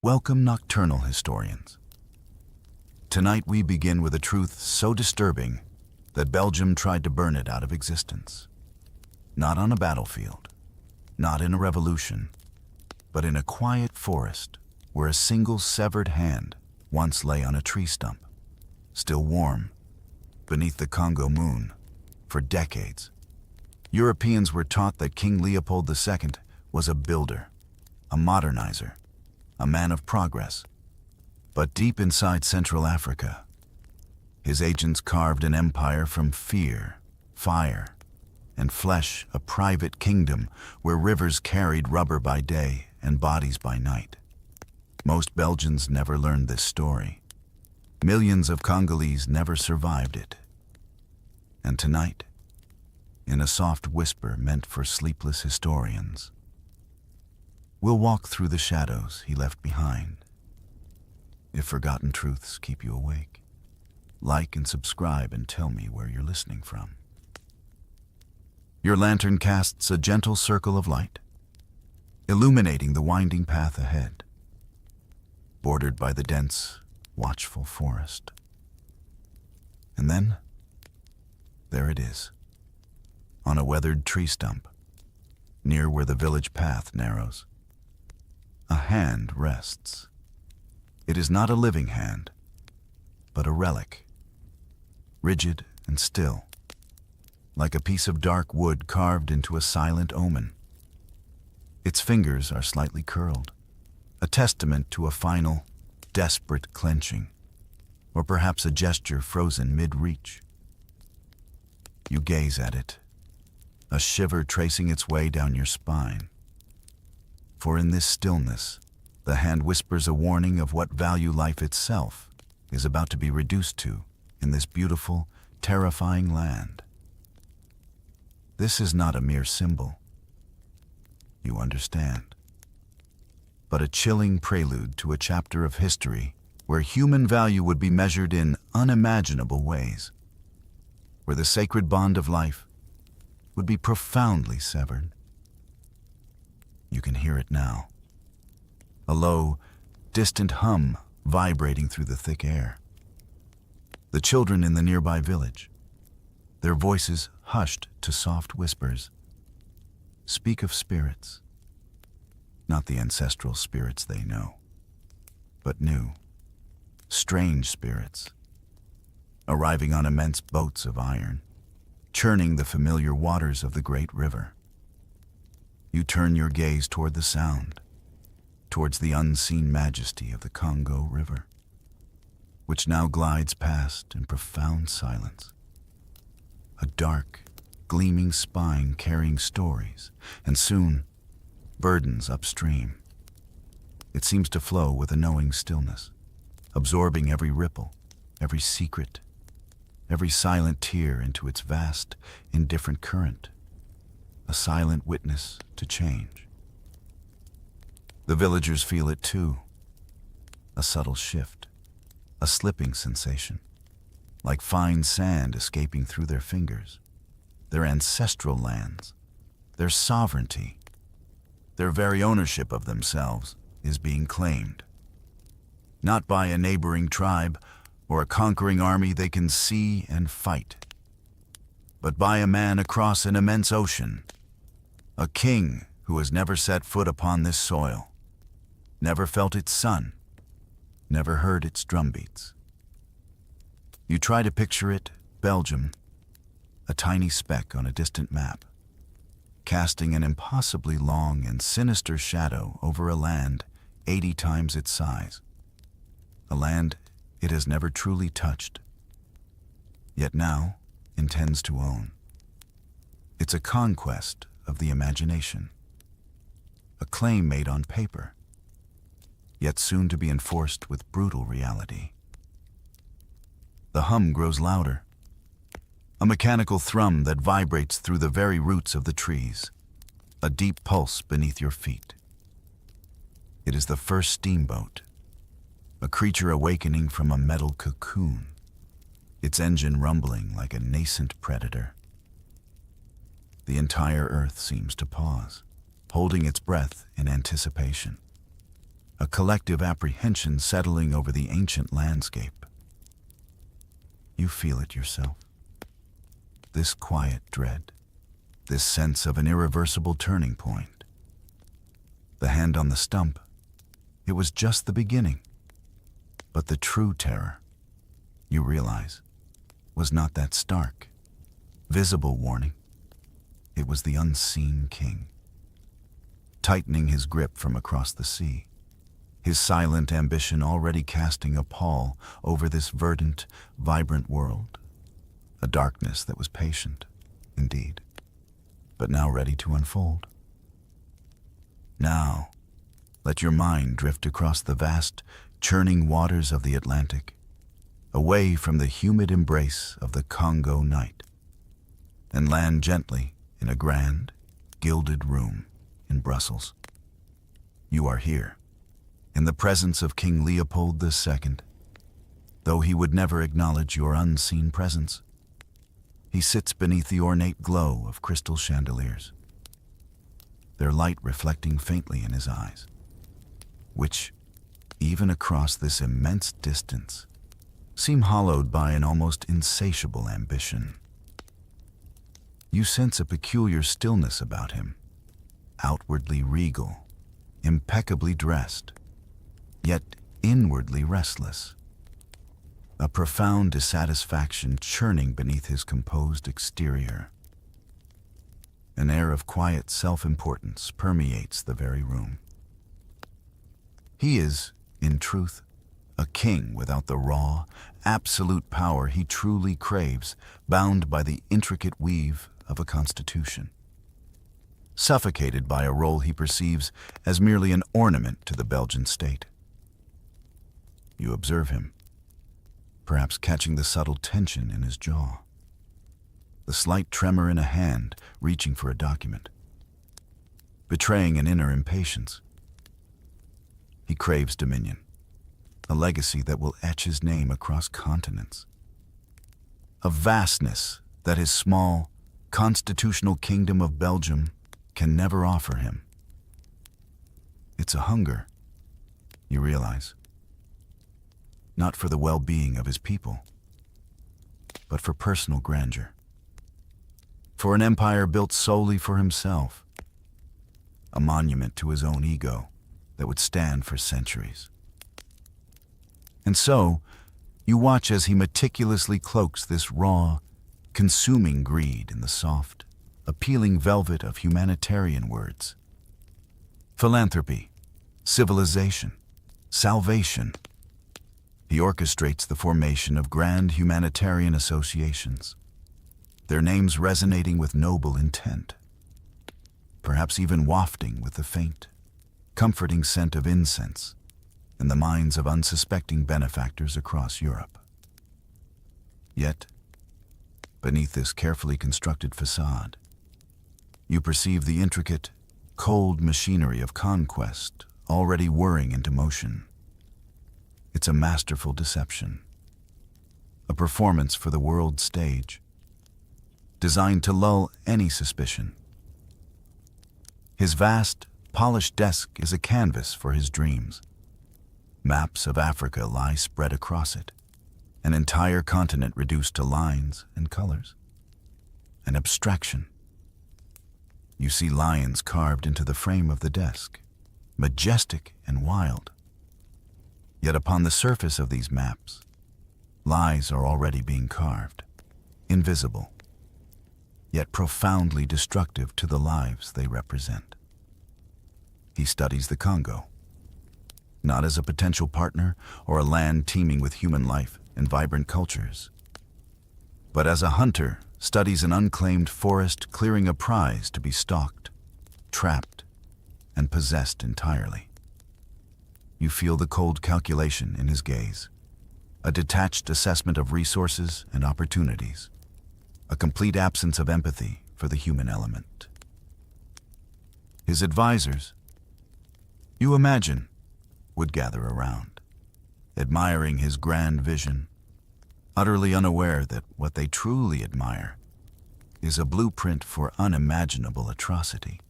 Welcome, nocturnal historians. Tonight we begin with a truth so disturbing that Belgium tried to burn it out of existence. Not on a battlefield, not in a revolution, but in a quiet forest where a single severed hand once lay on a tree stump, still warm, beneath the Congo moon. For decades, Europeans were taught that King Leopold II was a builder, a modernizer, a man of progress. But deep inside Central Africa, his agents carved an empire from fear, fire, and flesh, a private kingdom where rivers carried rubber by day and bodies by night. Most Belgians never learned this story. Millions of Congolese never survived it. And tonight, in a soft whisper meant for sleepless historians, we'll walk through the shadows he left behind. If forgotten truths keep you awake, like and subscribe and tell me where you're listening from. Your lantern casts a gentle circle of light, illuminating the winding path ahead, bordered by the dense, watchful forest. And then, there it is, on a weathered tree stump, near where the village path narrows. A hand rests. It is not a living hand, but a relic, rigid and still, like a piece of dark wood carved into a silent omen. Its fingers are slightly curled, a testament to a final, desperate clenching, or perhaps a gesture frozen mid-reach. You gaze at it, a shiver tracing its way down your spine. For in this stillness, the hand whispers a warning of what value life itself is about to be reduced to in this beautiful, terrifying land. This is not a mere symbol, you understand, but a chilling prelude to a chapter of history where human value would be measured in unimaginable ways, where the sacred bond of life would be profoundly severed. You can hear it now. A low, distant hum vibrating through the thick air. The children in the nearby village, their voices hushed to soft whispers, speak of spirits, not the ancestral spirits they know, but new, strange spirits, arriving on immense boats of iron, churning the familiar waters of the great river. You turn your gaze toward the sound, towards the unseen majesty of the Congo River, which now glides past in profound silence. A dark, gleaming spine carrying stories, and soon, burdens upstream. It seems to flow with a knowing stillness, absorbing every ripple, every secret, every silent tear into its vast, indifferent current, a silent witness to change. The villagers feel it too, a subtle shift, a slipping sensation, like fine sand escaping through their fingers. Their ancestral lands, their sovereignty, their very ownership of themselves is being claimed. Not by a neighboring tribe or a conquering army they can see and fight, but by a man across an immense ocean, a king who has never set foot upon this soil, never felt its sun, never heard its drumbeats. You try to picture it, Belgium, a tiny speck on a distant map, casting an impossibly long and sinister shadow over a land 80 times its size, a land it has never truly touched, yet now intends to own. It's a conquest of the imagination, a claim made on paper, yet soon to be enforced with brutal reality. The hum grows louder, a mechanical thrum that vibrates through the very roots of the trees, a deep pulse beneath your feet. It is the first steamboat, a creature awakening from a metal cocoon, its engine rumbling like a nascent predator. The entire earth seems to pause, holding its breath in anticipation. a collective apprehension settling over the ancient landscape. You feel it yourself. This quiet dread, this sense of an irreversible turning point. The hand on the stump, it was just the beginning. But the true terror, you realize, was not that stark, visible warning. It was the unseen king, tightening his grip from across the sea, his silent ambition already casting a pall over this verdant, vibrant world, a darkness that was patient, indeed, but now ready to unfold. Now, let your mind drift across the vast, churning waters of the Atlantic, away from the humid embrace of the Congo night, and land gently in a grand, gilded room in Brussels. You are here, in the presence of King Leopold II, though he would never acknowledge your unseen presence. He sits beneath the ornate glow of crystal chandeliers, their light reflecting faintly in his eyes, which, even across this immense distance, seem hollowed by an almost insatiable ambition. You sense a peculiar stillness about him, outwardly regal, impeccably dressed, yet inwardly restless. A profound dissatisfaction churning beneath his composed exterior. An air of quiet self-importance permeates the very room. He is, in truth, a king without the raw, absolute power he truly craves, bound by the intricate weave of a constitution. Suffocated by a role he perceives as merely an ornament to the Belgian state. You observe him, perhaps catching the subtle tension in his jaw, the slight tremor in a hand reaching for a document, betraying an inner impatience. He craves dominion, a legacy that will etch his name across continents, a vastness that his small, constitutional kingdom of Belgium can never offer him. It's a hunger, you realize, not for the well-being of his people, but for personal grandeur, for an empire built solely for himself, a monument to his own ego that would stand for centuries. And so, you watch as he meticulously cloaks this raw, consuming greed in the soft, appealing velvet of humanitarian words. Philanthropy, civilization, salvation. He orchestrates the formation of grand humanitarian associations, their names resonating with noble intent, perhaps even wafting with the faint, comforting scent of incense in the minds of unsuspecting benefactors across Europe. Yet, beneath this carefully constructed facade, you perceive the intricate, cold machinery of conquest already whirring into motion. It's a masterful deception, a performance for the world stage, designed to lull any suspicion. His vast, polished desk is a canvas for his dreams. Maps of Africa lie spread across it, an entire continent reduced to lines and colors. An abstraction. You see lions carved into the frame of the desk, majestic and wild. Yet upon the surface of these maps, lies are already being carved, invisible, yet profoundly destructive to the lives they represent. He studies the Congo, not as a potential partner or a land teeming with human life and vibrant cultures, but as a hunter studies an unclaimed forest clearing a prize to be stalked, trapped, and possessed entirely. You feel the cold calculation in his gaze, a detached assessment of resources and opportunities, a complete absence of empathy for the human element. His advisors, you imagine, would gather around, admiring his grand vision, utterly unaware that what they truly admire is a blueprint for unimaginable atrocity.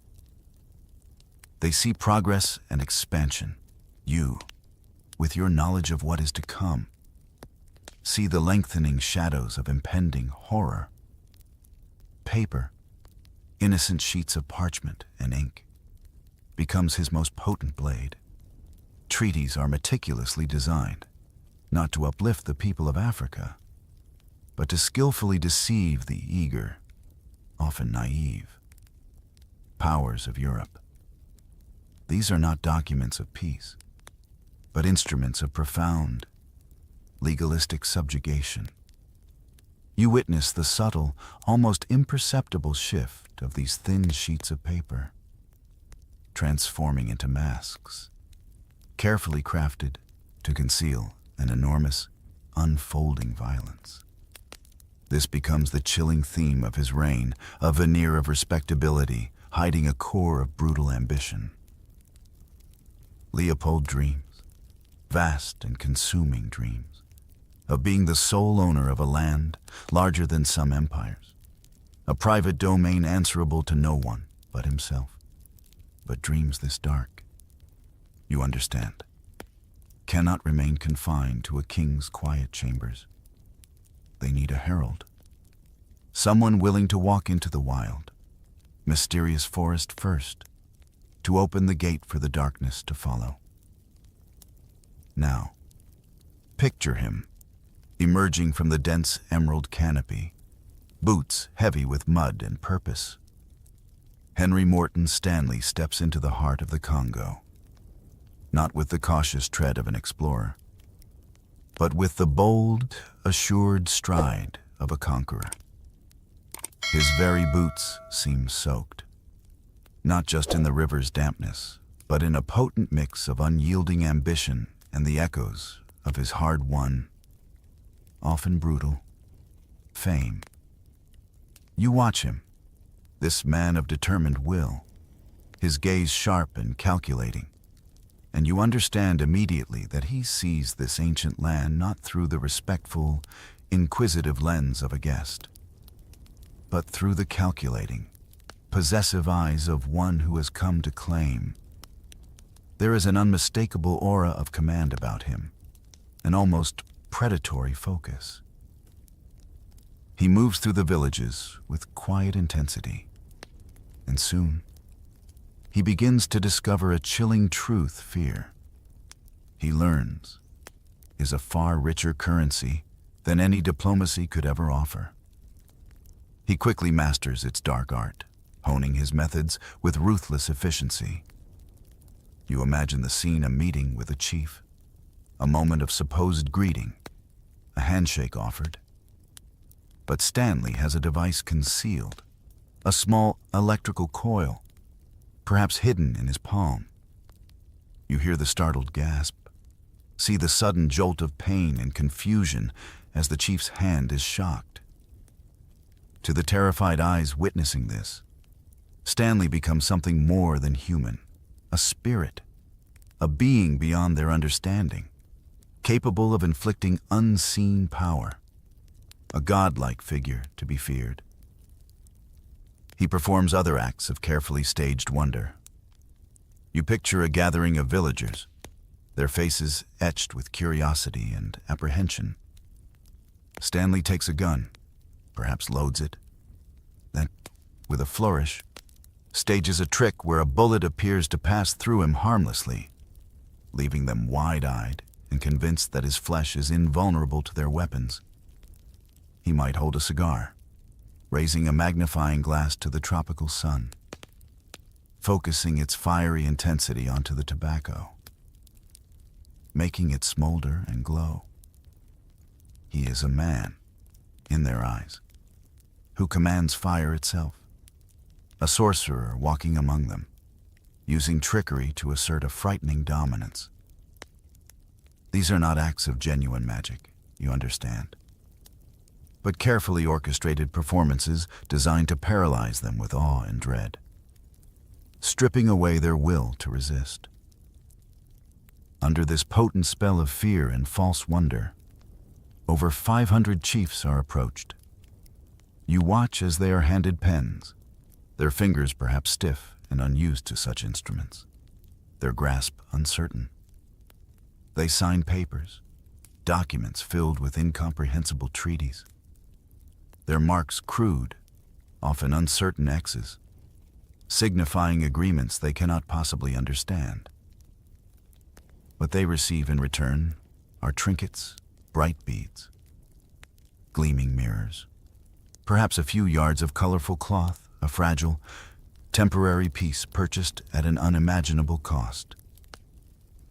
They see progress and expansion, You, with your knowledge of what is to come, see the lengthening shadows of impending horror. Paper, innocent sheets of parchment and ink, becomes his most potent blade. Treaties are meticulously designed, not to uplift the people of Africa, but to skillfully deceive the eager, often naive, powers of Europe. These are not documents of peace, but instruments of profound, legalistic subjugation. You witness the subtle, almost imperceptible shift of these thin sheets of paper, transforming into masks, carefully crafted to conceal an enormous, unfolding violence. This becomes the chilling theme of his reign, a veneer of respectability hiding a core of brutal ambition. Leopold dreams, vast and consuming dreams, of being the sole owner of a land larger than some empires, a private domain answerable to no one but himself. But dreams this dark, you understand, cannot remain confined to a king's quiet chambers. They need a herald, someone willing to walk into the wild, mysterious forest first, to open the gate for the darkness to follow. Now, picture him, emerging from the dense emerald canopy, boots heavy with mud and purpose. Henry Morton Stanley steps into the heart of the Congo, not with the cautious tread of an explorer, but with the bold, assured stride of a conqueror. His very boots seem soaked, not just in the river's dampness, but in a potent mix of unyielding ambition and the echoes of his hard-won, often brutal, fame. You watch him, this man of determined will, his gaze sharp and calculating, and you understand immediately that he sees this ancient land not through the respectful, inquisitive lens of a guest, but through the calculating, possessive eyes of one who has come to claim. There is an unmistakable aura of command about him, an almost predatory focus. He moves through the villages with quiet intensity, and soon, he begins to discover a chilling truth fear, he learns, is a far richer currency than any diplomacy could ever offer. He quickly masters its dark art, honing his methods with ruthless efficiency. You imagine the scene: a meeting with a chief, a moment of supposed greeting, a handshake offered. But Stanley has a device concealed, a small electrical coil, perhaps hidden in his palm. You hear the startled gasp, see the sudden jolt of pain and confusion as the chief's hand is shocked. To the terrified eyes witnessing this, Stanley becomes something more than human, a spirit, a being beyond their understanding, capable of inflicting unseen power, a godlike figure to be feared. He performs other acts of carefully staged wonder. You picture a gathering of villagers, their faces etched with curiosity and apprehension. Stanley takes a gun, perhaps loads it, then, with a flourish, stages a trick where a bullet appears to pass through him harmlessly, leaving them wide-eyed and convinced that his flesh is invulnerable to their weapons. He might hold a cigar, raising a magnifying glass to the tropical sun, focusing its fiery intensity onto the tobacco, making it smolder and glow. He is a man, in their eyes, who commands fire itself, a sorcerer walking among them, using trickery to assert a frightening dominance. These are not acts of genuine magic, you understand, but carefully orchestrated performances designed to paralyze them with awe and dread, stripping away their will to resist. Under this potent spell of fear and false wonder, over 500 chiefs are approached. You watch as they are handed pens, their fingers perhaps stiff and unused to such instruments, their grasp uncertain. They sign papers, documents filled with incomprehensible treaties. Their marks crude, often uncertain X's, signifying agreements they cannot possibly understand. What they receive in return are trinkets, bright beads, gleaming mirrors, perhaps a few yards of colorful cloth, a fragile, temporary piece purchased at an unimaginable cost.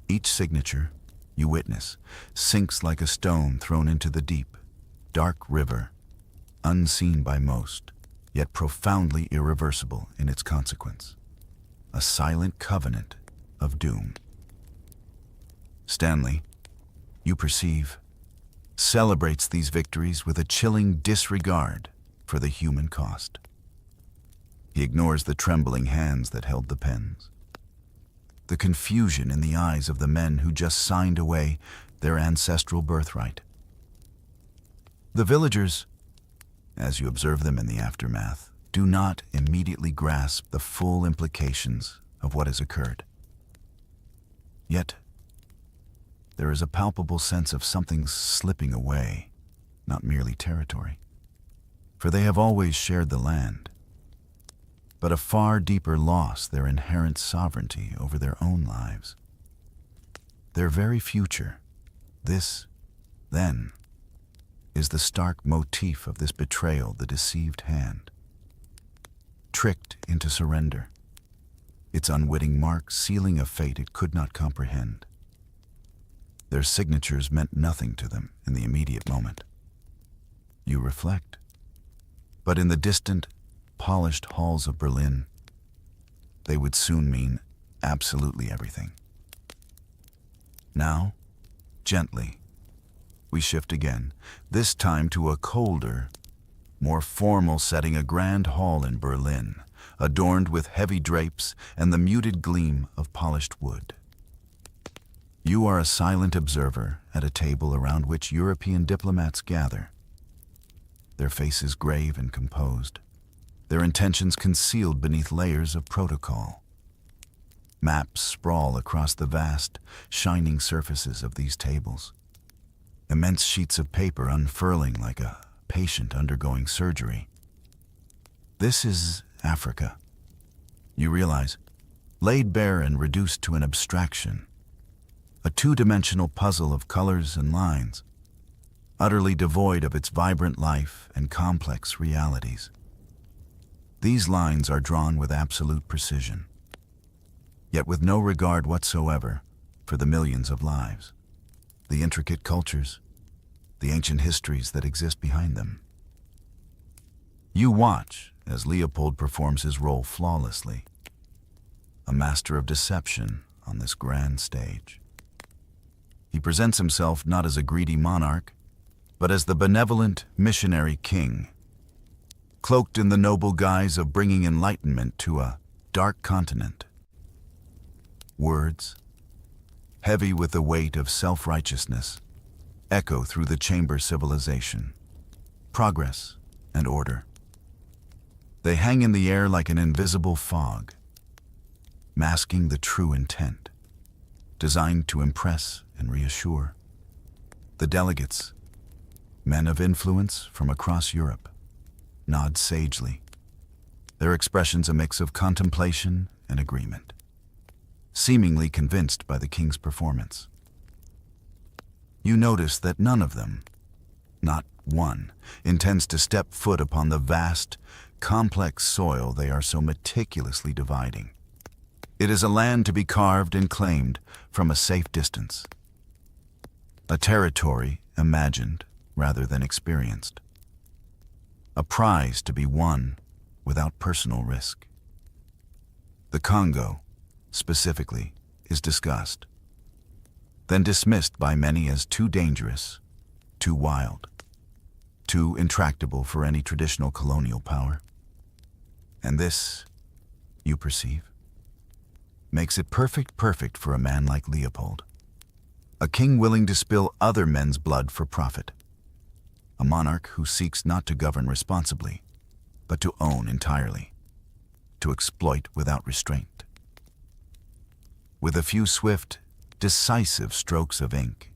Each signature, you witness, sinks like a stone thrown into the deep, dark river, unseen by most, yet profoundly irreversible in its consequence. A silent covenant of doom. Stanley, you perceive, celebrates these victories with a chilling disregard for the human cost. He ignores the trembling hands that held the pens, the confusion in the eyes of the men who just signed away their ancestral birthright. The villagers, as you observe them in the aftermath, do not immediately grasp the full implications of what has occurred. Yet, there is a palpable sense of something slipping away, not merely territory. For they have always shared the land, but a far deeper loss their inherent sovereignty over their own lives. Their very future, this, then, is the stark motif of this betrayal, the deceived hand. Tricked into surrender, its unwitting mark sealing a fate it could not comprehend. Their signatures meant nothing to them in the immediate moment. You reflect. But in the distant, polished halls of Berlin, they would soon mean absolutely everything. Now, gently, we shift again, this time to a colder, more formal setting, a grand hall in Berlin, adorned with heavy drapes and the muted gleam of polished wood. You are a silent observer at a table around which European diplomats gather, their faces grave and composed, their intentions concealed beneath layers of protocol. Maps sprawl across the vast, shining surfaces of these tables, immense sheets of paper unfurling like a patient undergoing surgery. This is Africa, you realize, laid bare and reduced to an abstraction, a two-dimensional puzzle of colors and lines, utterly devoid of its vibrant life and complex realities. These lines are drawn with absolute precision, yet with no regard whatsoever for the millions of lives, the intricate cultures, the ancient histories that exist behind them. You watch as Leopold performs his role flawlessly, a master of deception on this grand stage. He presents himself not as a greedy monarch, but as the benevolent missionary king, cloaked in the noble guise of bringing enlightenment to a dark continent. Words, heavy with the weight of self-righteousness, echo through the chamber civilization, progress and order. They hang in the air like an invisible fog, masking the true intent, designed to impress and reassure. The delegates, men of influence from across Europe, nod sagely, their expressions a mix of contemplation and agreement, seemingly convinced by the king's performance. You notice that none of them, not one, intends to step foot upon the vast, complex soil they are so meticulously dividing. It is a land to be carved and claimed from a safe distance, a territory imagined rather than experienced, a prize to be won without personal risk. The Congo, specifically, is discussed, then dismissed by many as too dangerous, too wild, too intractable for any traditional colonial power. And this, you perceive, makes it perfect for a man like Leopold, a king willing to spill other men's blood for profit, a monarch who seeks not to govern responsibly, but to own entirely, to exploit without restraint. With a few swift, decisive strokes of ink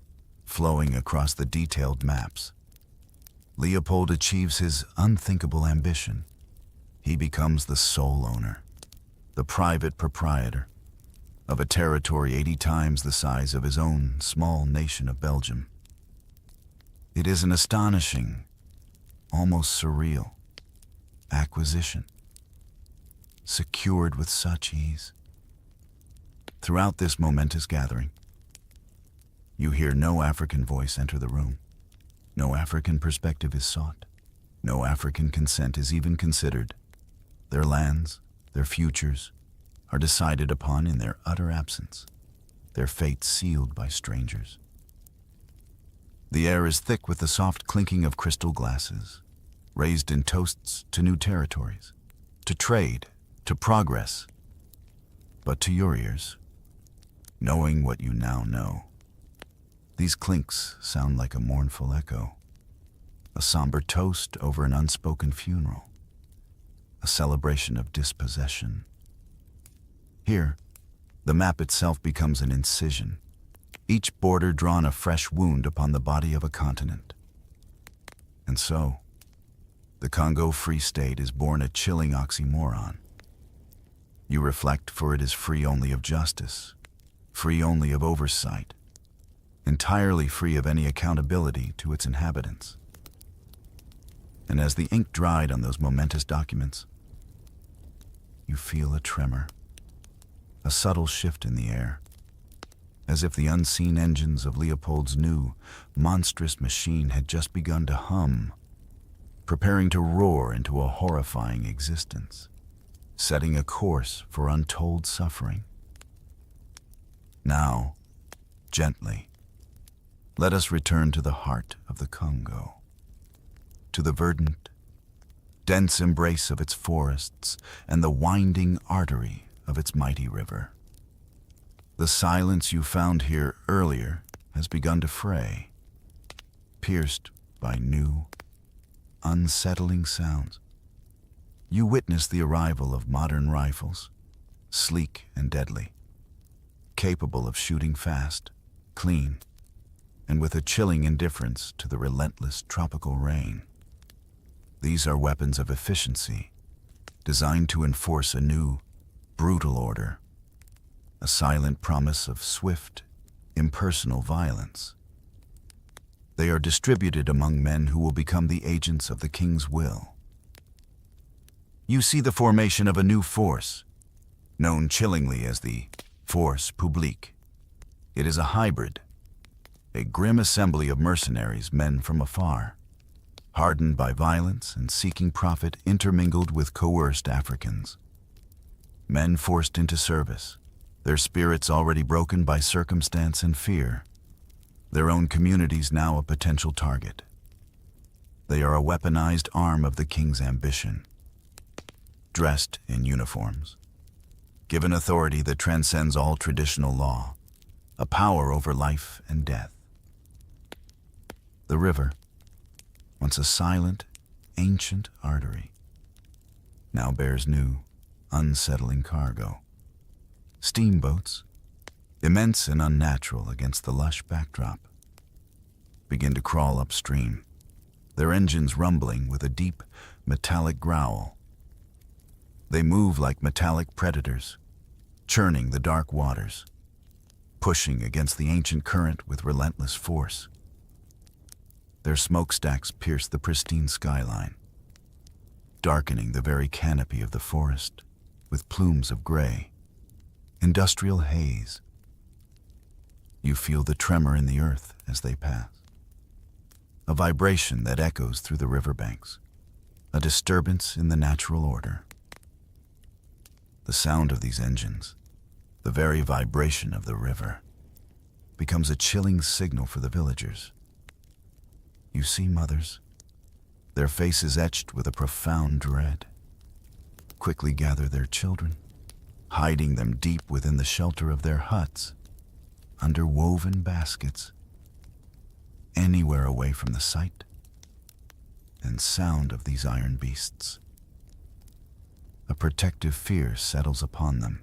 flowing across the detailed maps. Leopold achieves his unthinkable ambition. He becomes the sole owner, the private proprietor, of a territory 80 times the size of his own small nation of Belgium. It is an astonishing, almost surreal, acquisition, secured with such ease. Throughout this momentous gathering, you hear no African voice enter the room. No African perspective is sought. No African consent is even considered. Their lands, their futures, are decided upon in their utter absence, their fates sealed by strangers. The air is thick with the soft clinking of crystal glasses, raised in toasts to new territories, to trade, to progress. But to your ears, knowing what you now know, these clinks sound like a mournful echo, a somber toast over an unspoken funeral, a celebration of dispossession. Here, the map itself becomes an incision, each border drawn a fresh wound upon the body of a continent. And so, the Congo Free State is born a chilling oxymoron. You reflect, for it is free only of justice, free only of oversight, entirely free of any accountability to its inhabitants. And as the ink dried on those momentous documents, you feel a tremor, a subtle shift in the air, as if the unseen engines of Leopold's new, monstrous machine had just begun to hum, preparing to roar into a horrifying existence, setting a course for untold suffering. Now, gently, let us return to the heart of the Congo, to the verdant, dense embrace of its forests and the winding artery of its mighty river. The silence you found here earlier has begun to fray, pierced by new, unsettling sounds. You witness the arrival of modern rifles, sleek and deadly, capable of shooting fast, clean, and with a chilling indifference to the relentless tropical rain. These are weapons of efficiency, designed to enforce a new, brutal order, a silent promise of swift, impersonal violence. They are distributed among men who will become the agents of the king's will. You see the formation of a new force, known chillingly as the Force Publique. It is a hybrid, a grim assembly of mercenaries, men from afar, hardened by violence and seeking profit intermingled with coerced Africans. Men forced into service, their spirits already broken by circumstance and fear, their own communities now a potential target. They are a weaponized arm of the king's ambition, dressed in uniforms, given authority that transcends all traditional law, a power over life and death. The river, once a silent, ancient artery, now bears new, unsettling cargo. Steamboats, immense and unnatural against the lush backdrop, begin to crawl upstream, their engines rumbling with a deep, metallic growl. They move like metallic predators, churning the dark waters, pushing against the ancient current with relentless force. Their smokestacks pierce the pristine skyline, darkening the very canopy of the forest with plumes of gray, industrial haze. You feel the tremor in the earth as they pass, a vibration that echoes through the riverbanks, a disturbance in the natural order. The sound of these engines, the very vibration of the river, becomes a chilling signal for the villagers. You see mothers, their faces etched with a profound dread, quickly gather their children, hiding them deep within the shelter of their huts, under woven baskets, anywhere away from the sight and sound of these iron beasts. A protective fear settles upon them.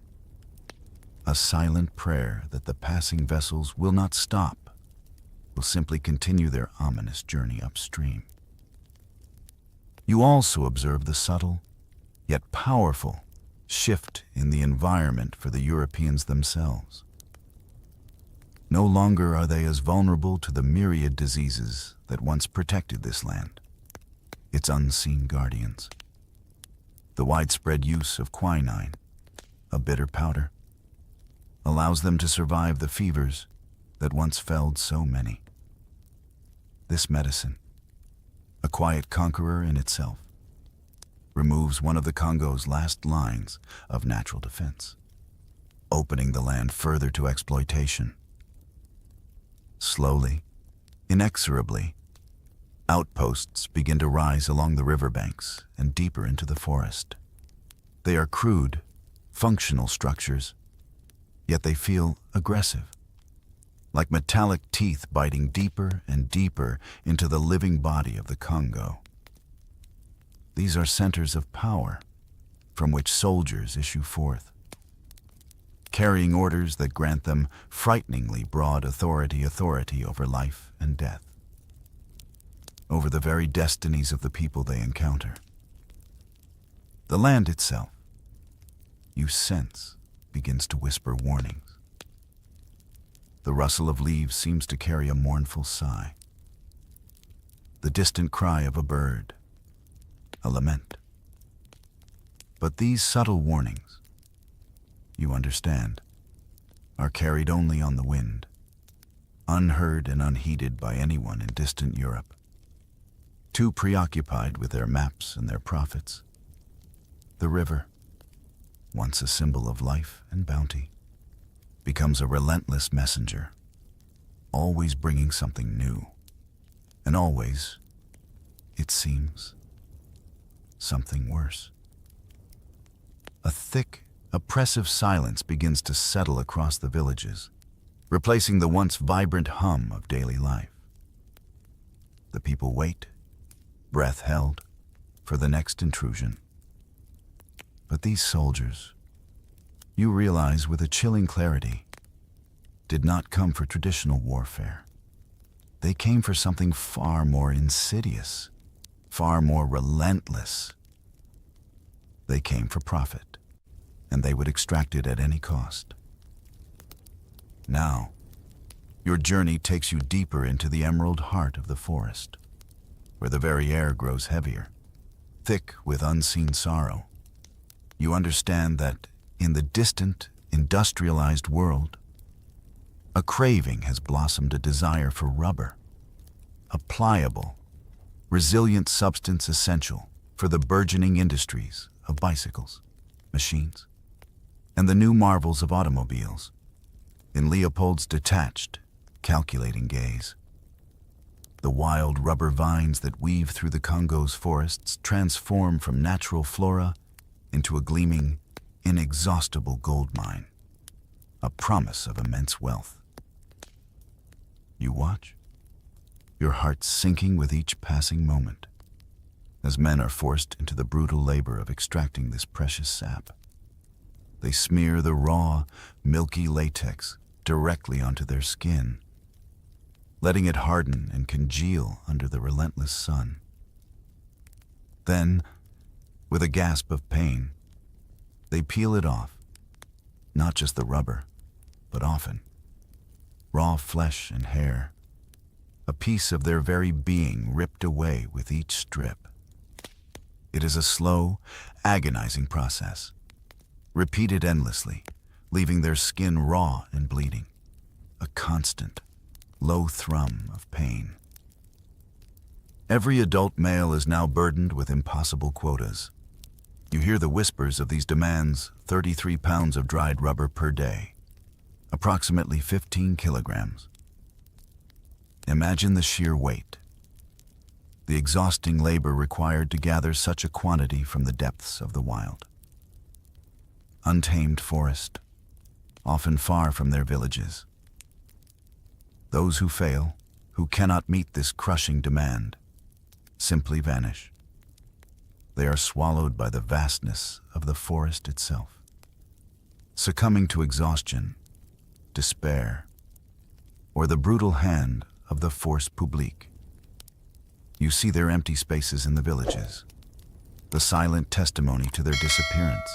a silent prayer that the passing vessels will not stop, will simply continue their ominous journey upstream. You also observe the subtle, yet powerful, shift in the environment for the Europeans themselves. No longer are they as vulnerable to the myriad diseases that once protected this land, its unseen guardians. The widespread use of quinine, a bitter powder, allows them to survive the fevers that once felled so many. This medicine, a quiet conqueror in itself, removes one of the Congo's last lines of natural defense, opening the land further to exploitation. Slowly, inexorably, outposts begin to rise along the riverbanks and deeper into the forest. They are crude, functional structures, yet they feel aggressive, like metallic teeth biting deeper and deeper into the living body of the Congo. These are centers of power from which soldiers issue forth, carrying orders that grant them frighteningly broad authority over life and death, over the very destinies of the people they encounter. The land itself, you sense, begins to whisper warnings. The rustle of leaves seems to carry a mournful sigh, the distant cry of a bird, a lament. But these subtle warnings, you understand, are carried only on the wind, unheard and unheeded by anyone in distant Europe, too preoccupied with their maps and their profits. The river, once a symbol of life and bounty, becomes a relentless messenger, always bringing something new, and always, it seems, something worse. A thick, oppressive silence begins to settle across the villages, replacing the once vibrant hum of daily life. The people wait, breath held, for the next intrusion. But these soldiers, you realize with a chilling clarity, did not come for traditional warfare. They came for something far more insidious, far more relentless. They came for profit, and they would extract it at any cost. Now, your journey takes you deeper into the emerald heart of the forest, where the very air grows heavier, thick with unseen sorrow. You understand that in the distant, industrialized world, a craving has blossomed, a desire for rubber, a pliable, resilient substance essential for the burgeoning industries of bicycles, machines, and the new marvels of automobiles. In Leopold's detached, calculating gaze, the wild rubber vines that weave through the Congo's forests transform from natural flora into a gleaming, inexhaustible gold mine, a promise of immense wealth. You watch, your heart sinking with each passing moment, as men are forced into the brutal labor of extracting this precious sap. They smear the raw, milky latex directly onto their skin, letting it harden and congeal under the relentless sun. Then, with a gasp of pain, they peel it off, not just the rubber, but often raw flesh and hair, a piece of their very being ripped away with each strip. It is a slow, agonizing process, repeated endlessly, leaving their skin raw and bleeding, a constant, low thrum of pain. Every adult male is now burdened with impossible quotas. You hear the whispers of these demands: 33 pounds of dried rubber per day, approximately 15 kilograms. Imagine the sheer weight, the exhausting labor required to gather such a quantity from the depths of the wild. Untamed forest, often far from their villages. Those who fail, who cannot meet this crushing demand, simply vanish. They are swallowed by the vastness of the forest itself. succumbing to exhaustion, despair, or the brutal hand of the force publique. You see their empty spaces in the villages, the silent testimony to their disappearance,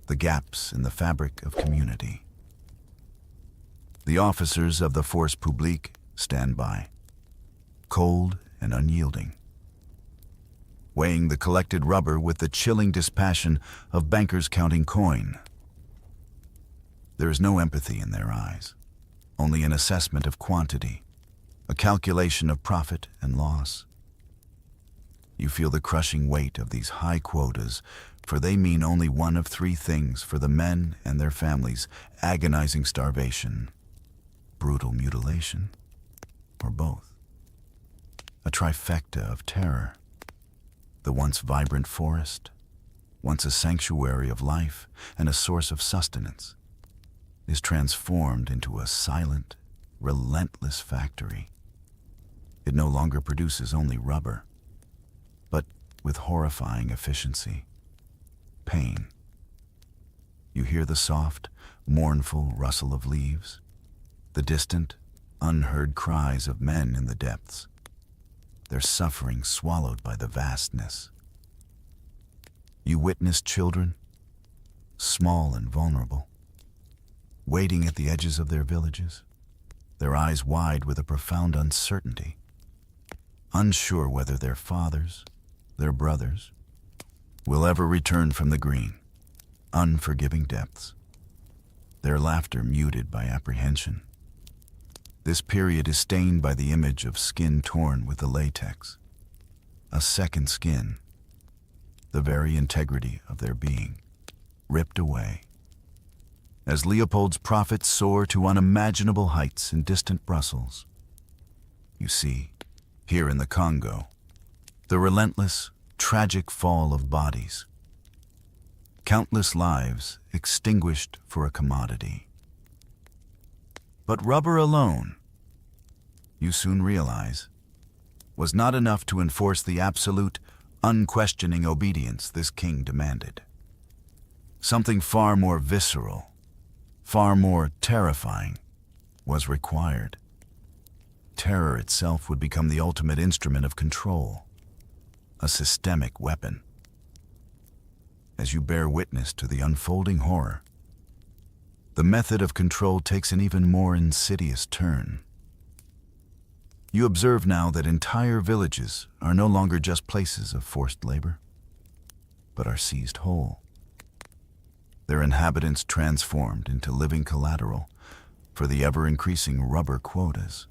the gaps in the fabric of community. The officers of the force publique stand by, cold and unyielding, weighing the collected rubber with the chilling dispassion of bankers counting coin. There is no empathy in their eyes, only an assessment of quantity, a calculation of profit and loss. You feel the crushing weight of these high quotas, for they mean only one of three things for the men and their families: agonizing starvation, brutal mutilation, or both. A trifecta of terror. The once vibrant forest, once a sanctuary of life and a source of sustenance, is transformed into a silent, relentless factory. It no longer produces only rubber, but with horrifying efficiency, pain. You hear the soft, mournful rustle of leaves, the distant, unheard cries of men in the depths, their suffering swallowed by the vastness. You witness children, small and vulnerable, waiting at the edges of their villages, their eyes wide with a profound uncertainty, unsure whether their fathers, their brothers, will ever return from the green, unforgiving depths, their laughter muted by apprehension. This period is stained by the image of skin torn with the latex, a second skin, the very integrity of their being, ripped away. As Leopold's profits soar to unimaginable heights in distant Brussels, you see, here in the Congo, the relentless, tragic fall of bodies, countless lives extinguished for a commodity. But rubber alone, you soon realize, was not enough to enforce the absolute, unquestioning obedience this king demanded. Something far more visceral, far more terrifying, was required. Terror itself would become the ultimate instrument of control, a systemic weapon. As you bear witness to the unfolding horror, the method of control takes an even more insidious turn. You observe now that entire villages are no longer just places of forced labor, but are seized whole. Their inhabitants transformed into living collateral for the ever-increasing rubber quotas.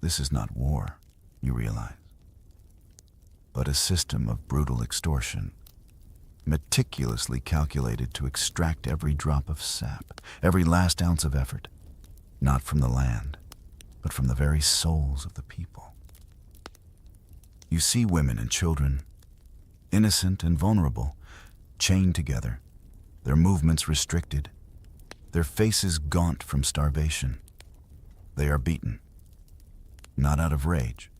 This is not war, you realize, but a system of brutal extortion, meticulously calculated to extract every drop of sap, every last ounce of effort, not from the land, but from the very souls of the people. You see women and children, innocent and vulnerable, chained together, their movements restricted, their faces gaunt from starvation. They are beaten, not out of rage,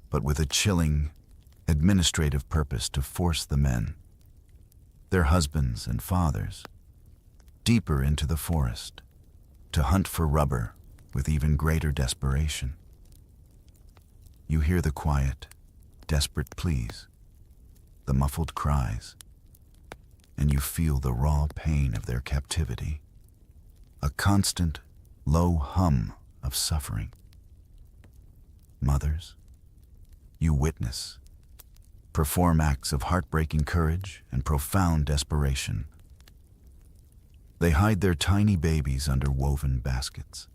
but with a chilling, administrative purpose to force the men, their husbands and fathers, deeper into the forest, to hunt for rubber with even greater desperation. You hear the quiet, desperate pleas, the muffled cries, and you feel the raw pain of their captivity, a constant, low hum of suffering. Mothers, you witness, perform acts of heartbreaking courage and profound desperation. They hide their tiny babies under woven baskets,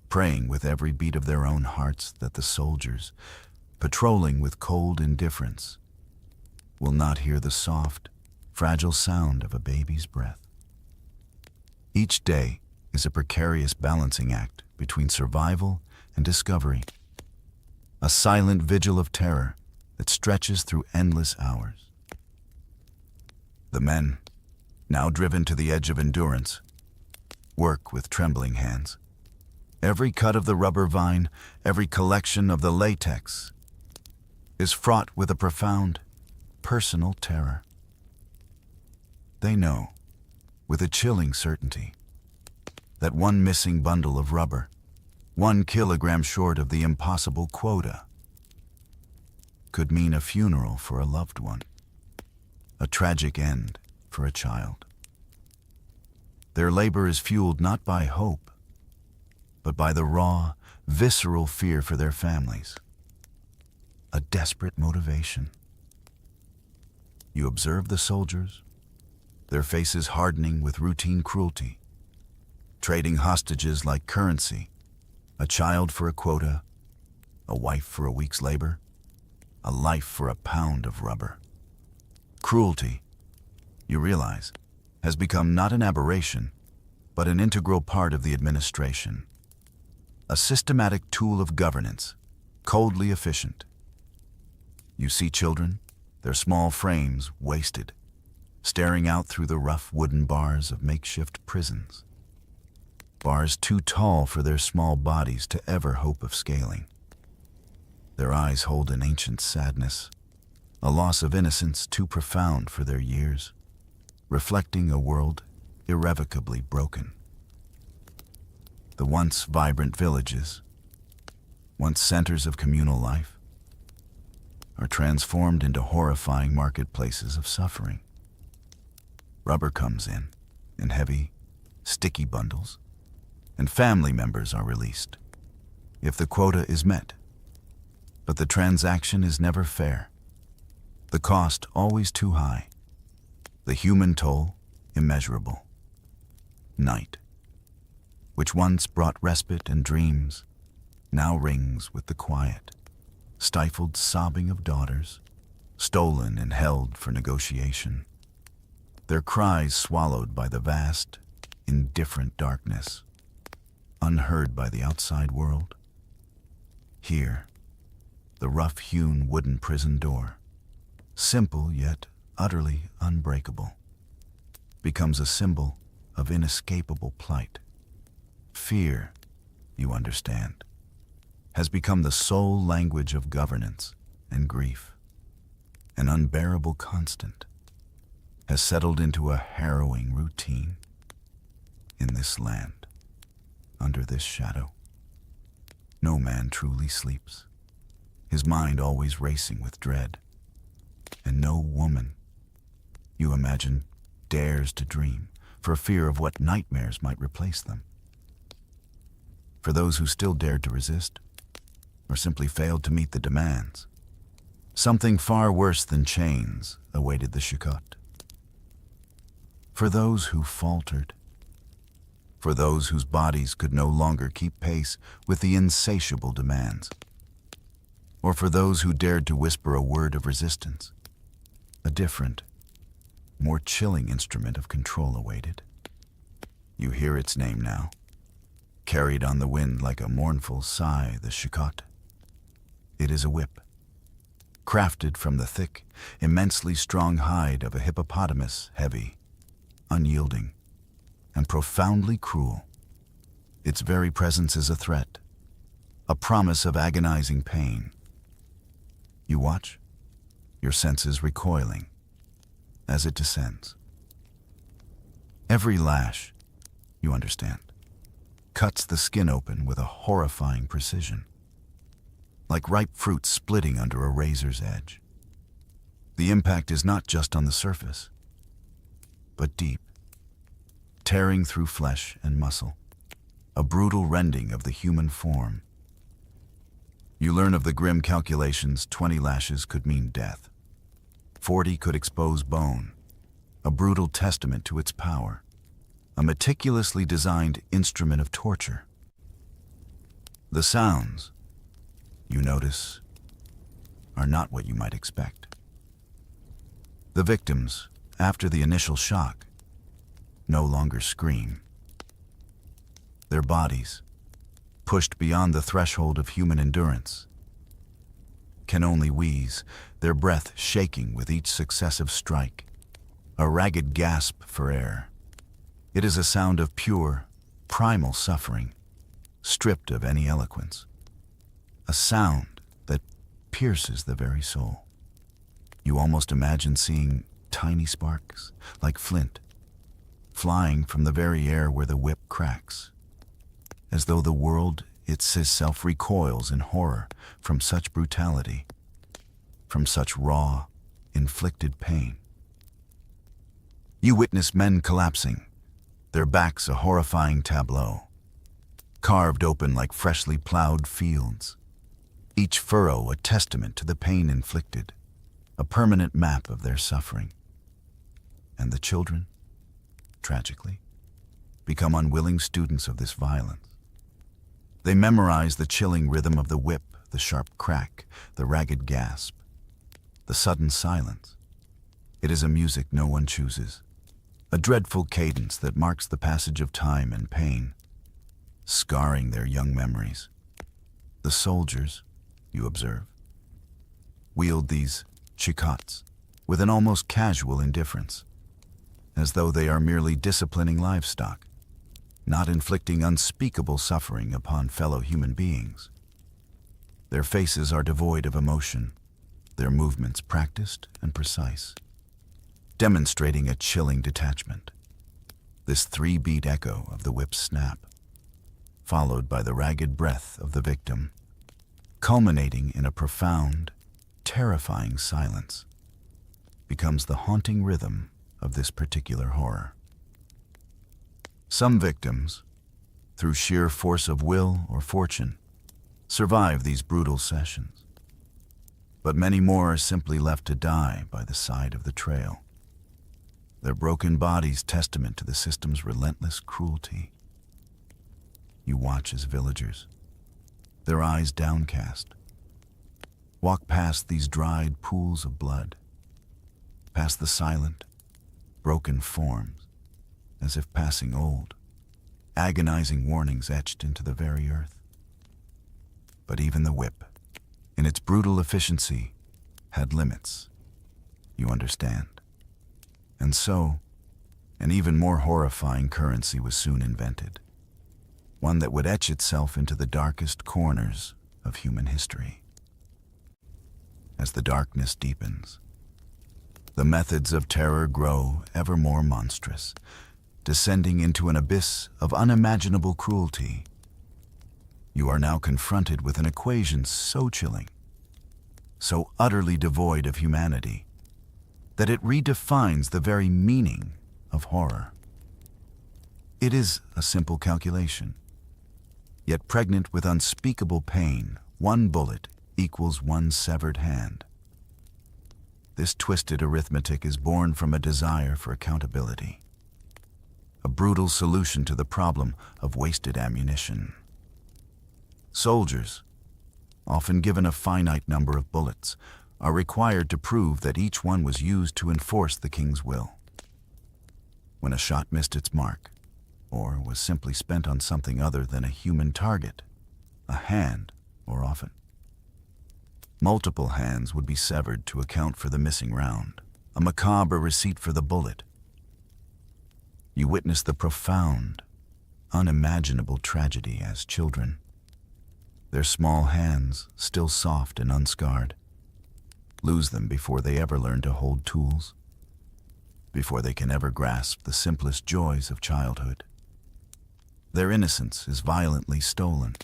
praying with every beat of their own hearts that the soldiers, patrolling with cold indifference, will not hear the soft, fragile sound of a baby's breath. Each day is a precarious balancing act between survival and discovery, a silent vigil of terror that stretches through endless hours. The men, now driven to the edge of endurance, work with trembling hands. Every cut of the rubber vine, every collection of the latex, is fraught with a profound, personal terror. They know with a chilling certainty that one missing bundle of rubber, 1 kilogram short of the impossible quota, could mean a funeral for a loved one, a tragic end for a child. Their labor is fueled not by hope, but by the raw, visceral fear for their families, a desperate motivation. You observe the soldiers, their faces hardening with routine cruelty, trading hostages like currency, a child for a quota, a wife for a week's labor, a life for a pound of rubber. Cruelty, you realize, has become not an aberration, but an integral part of the administration. A systematic tool of governance, coldly efficient. You see children, their small frames wasted, staring out through the rough wooden bars of makeshift prisons. Bars too tall for their small bodies to ever hope of scaling. Their eyes hold an ancient sadness, a loss of innocence too profound for their years, reflecting a world irrevocably broken. The once vibrant villages, once centers of communal life, are transformed into horrifying marketplaces of suffering. Rubber comes in heavy, sticky bundles, and family members are released, if the quota is met. But the transaction is never fair, the cost always too high, the human toll immeasurable. Night, which once brought respite and dreams, now rings with the quiet, stifled sobbing of daughters, stolen and held for negotiation, their cries swallowed by the vast, indifferent darkness, unheard by the outside world. Here, the rough-hewn wooden prison door, simple yet utterly unbreakable, becomes a symbol of inescapable plight. Fear, you understand, has become the sole language of governance and grief. An unbearable constant has settled into a harrowing routine. In this land, under this shadow, no man truly sleeps, his mind always racing with dread. And no woman, you imagine, dares to dream for fear of what nightmares might replace them. For those who still dared to resist, or simply failed to meet the demands, something far worse than chains awaited the Shikot. For those who faltered, for those whose bodies could no longer keep pace with the insatiable demands, or for those who dared to whisper a word of resistance, a different, more chilling instrument of control awaited. You hear its name now, carried on the wind like a mournful sigh, the Shikot. It is a whip, crafted from the thick, immensely strong hide of a hippopotamus, heavy, unyielding, and profoundly cruel. Its very presence is a threat, a promise of agonizing pain. You watch, your senses recoiling, as it descends. Every lash, you understand, cuts the skin open with a horrifying precision, like ripe fruit splitting under a razor's edge. The impact is not just on the surface, but deep, tearing through flesh and muscle, a brutal rending of the human form. You learn of the grim calculations. 20 lashes could mean death. 40 could expose bone, a brutal testament to its power, a meticulously designed instrument of torture. The sounds, you notice, are not what you might expect. The victims, after the initial shock, no longer scream. Their bodies, pushed beyond the threshold of human endurance, can only wheeze, their breath shaking with each successive strike, a ragged gasp for air. It is a sound of pure, primal suffering, stripped of any eloquence, a sound that pierces the very soul. You almost imagine seeing tiny sparks, like flint, flying from the very air where the whip cracks, as though the world itself recoils in horror from such brutality, from such raw, inflicted pain. You witness men collapsing, their backs a horrifying tableau, carved open like freshly plowed fields, each furrow a testament to the pain inflicted, a permanent map of their suffering. And the children, tragically, become unwilling students of this violence. They memorize the chilling rhythm of the whip, the sharp crack, the ragged gasp, the sudden silence. It is a music no one chooses, a dreadful cadence that marks the passage of time and pain, scarring their young memories. The soldiers, you observe, wield these chicots with an almost casual indifference, as though they are merely disciplining livestock, not inflicting unspeakable suffering upon fellow human beings. Their faces are devoid of emotion, their movements practiced and precise, demonstrating a chilling detachment. This 3-beat echo of the whip's snap, followed by the ragged breath of the victim, culminating in a profound, terrifying silence, becomes the haunting rhythm of this particular horror. Some victims, through sheer force of will or fortune, survive these brutal sessions, but many more are simply left to die by the side of the trail, their broken bodies testament to the system's relentless cruelty. You watch as villagers, their eyes downcast, walk past these dried pools of blood, past the silent, broken forms, as if passing old, agonizing warnings etched into the very earth. But even the whip, in its brutal efficiency, had limits, you understand. And so, an even more horrifying currency was soon invented, one that would etch itself into the darkest corners of human history. As the darkness deepens, the methods of terror grow ever more monstrous, descending into an abyss of unimaginable cruelty. You are now confronted with an equation so chilling, so utterly devoid of humanity, that it redefines the very meaning of horror. It is a simple calculation, yet pregnant with unspeakable pain. 1 bullet equals 1 severed hand. This twisted arithmetic is born from a desire for accountability, a brutal solution to the problem of wasted ammunition. Soldiers, often given a finite number of bullets, are required to prove that each one was used to enforce the king's will. When a shot missed its mark, or was simply spent on something other than a human target, a hand, or often multiple hands would be severed to account for the missing round, a macabre receipt for the bullet. You witness the profound, unimaginable tragedy as children, their small hands, still soft and unscarred, lose them before they ever learn to hold tools, before they can ever grasp the simplest joys of childhood. Their innocence is violently stolen,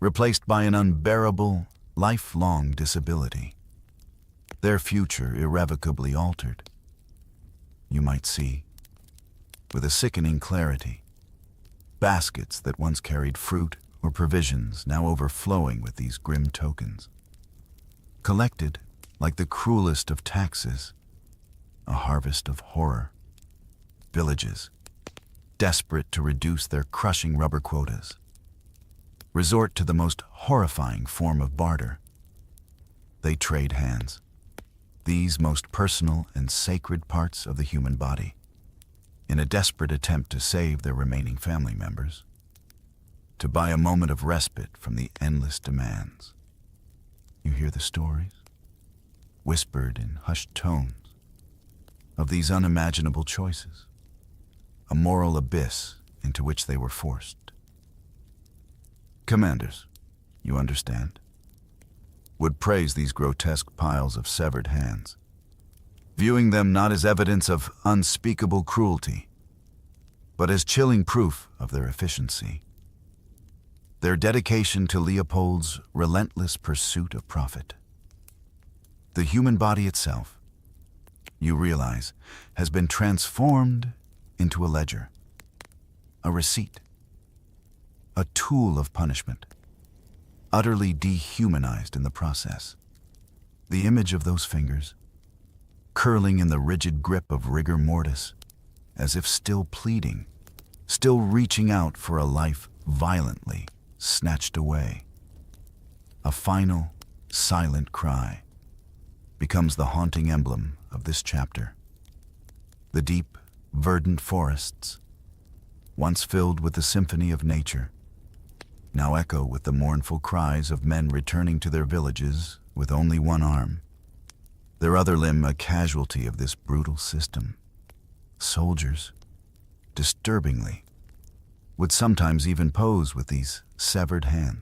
replaced by an unbearable, lifelong disability. Their future irrevocably altered. You might see, with a sickening clarity, baskets that once carried fruit or provisions now overflowing with these grim tokens, collected like the cruelest of taxes, a harvest of horror. Villages, desperate to reduce their crushing rubber quotas, resort to the most horrifying form of barter. They trade hands, these most personal and sacred parts of the human body, in a desperate attempt to save their remaining family members, to buy a moment of respite from the endless demands. You hear the stories, whispered in hushed tones, of these unimaginable choices, a moral abyss into which they were forced. Commanders, you understand, would praise these grotesque piles of severed hands, viewing them not as evidence of unspeakable cruelty, but as chilling proof of their efficiency. Their dedication to Leopold's relentless pursuit of profit. The human body itself, you realize, has been transformed into a ledger, a receipt, a tool of punishment, utterly dehumanized in the process. The image of those fingers, curling in the rigid grip of rigor mortis, as if still pleading, still reaching out for a life violently snatched away. A final, silent cry becomes the haunting emblem of this chapter. The deep, verdant forests, once filled with the symphony of nature, now echo with the mournful cries of men returning to their villages with only one arm, their other limb a casualty of this brutal system. Soldiers, disturbingly, would sometimes even pose with these severed hands,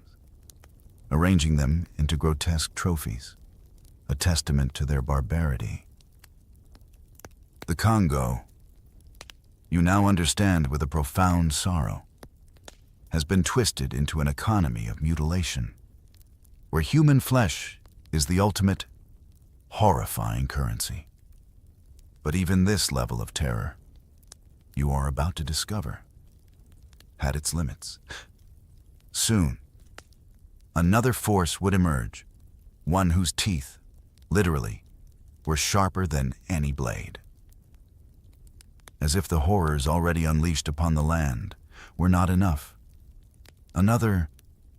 arranging them into grotesque trophies, a testament to their barbarity. The Congo, you now understand with a profound sorrow, has been twisted into an economy of mutilation, where human flesh is the ultimate, horrifying currency. But even this level of terror, you are about to discover, had its limits. Soon, another force would emerge, one whose teeth, literally, were sharper than any blade. As if the horrors already unleashed upon the land were not enough, another,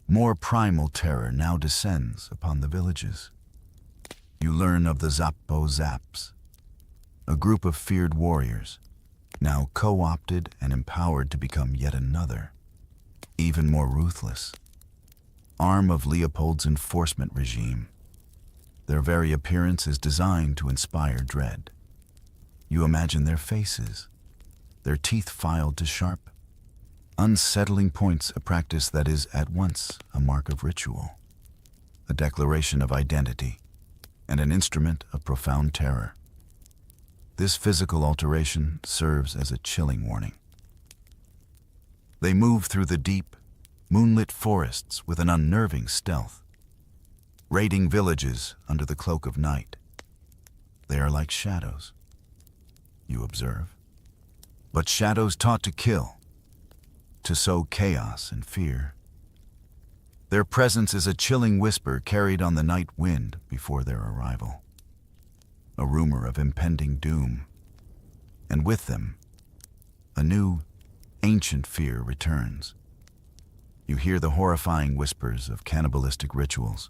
more primal terror now descends upon the villages. You learn of the Zapo-Zaps, a group of feared warriors, now co-opted and empowered to become yet another, even more ruthless, arm of Leopold's enforcement regime. Their very appearance is designed to inspire dread. You imagine their faces, their teeth filed to sharp, unsettling points, a practice that is at once a mark of ritual, a declaration of identity, and an instrument of profound terror. This physical alteration serves as a chilling warning. They move through the deep, moonlit forests with an unnerving stealth, raiding villages under the cloak of night. They are like shadows, you observe, but shadows taught to kill, to sow chaos and fear. Their presence is a chilling whisper carried on the night wind before their arrival, a rumor of impending doom, and with them, a new, ancient fear returns. You hear the horrifying whispers of cannibalistic rituals,